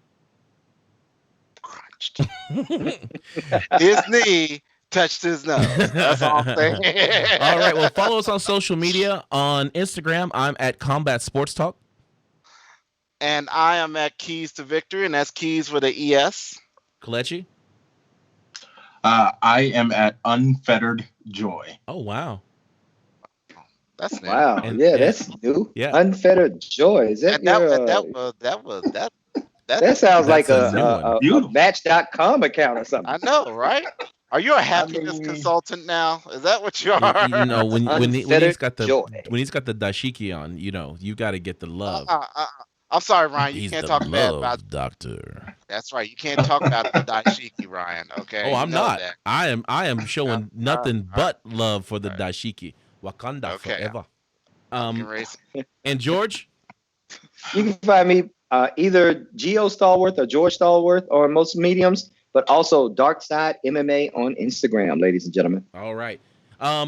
Crunched. His knee touched his nose. That's all I'm saying. All right, well, follow us on social media. On Instagram, I'm at Combat Sports Talk. And I am at Keys to Victory, and that's Keys with an ES. Kalechi? I am at Unfettered Joy. Oh, wow. That's new. Wow. That's new. Yeah. Unfettered joy. Is that And that That sounds like That's a new one. a Beautiful. Match.com account or something. I know, right? Are you a happiness mean- consultant now? Is that what you You are? know, when Unfettered he's got the joy. dashiki on, you know, you got to get the love. I'm sorry, Ryan. You He's can't the talk bad about. love doctor. That's right. You can't talk about the dashiki, Ryan. Okay. Oh, You I'm know not. that. I am showing nothing but love for the Right. dashiki. Wakanda Okay. forever. Fucking racist. And George, You can find me either Geo Stallworth or George Stallworth or most mediums, but also Dark Side MMA on Instagram, ladies and gentlemen. all right.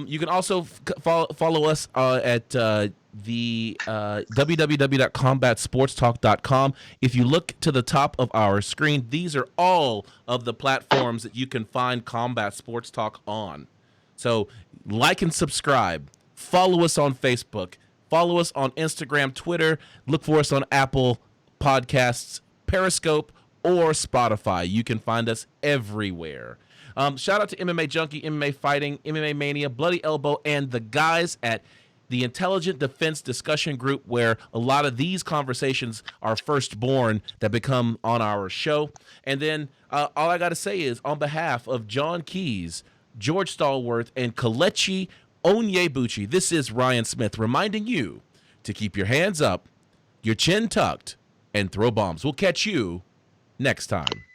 You can also follow us at the www.combatsportstalk.com. If you look to the top of our screen, these are all of the platforms that you can find Combat Sports Talk on. So like and subscribe. Follow us on Facebook. Follow us on Instagram, Twitter. Look for us on Apple Podcasts, Periscope, or Spotify. You can find us everywhere. Shout out to MMA Junkie, MMA Fighting, MMA Mania, Bloody Elbow, and the guys at the Intelligent Defense Discussion Group, where a lot of these conversations are first born that become on our show. And then all I got to say is, on behalf of John Keys, George Stallworth, and Kelechi Onyebuchi, this is Ryan Smith reminding you to keep your hands up, your chin tucked, and throw bombs. We'll catch you next time.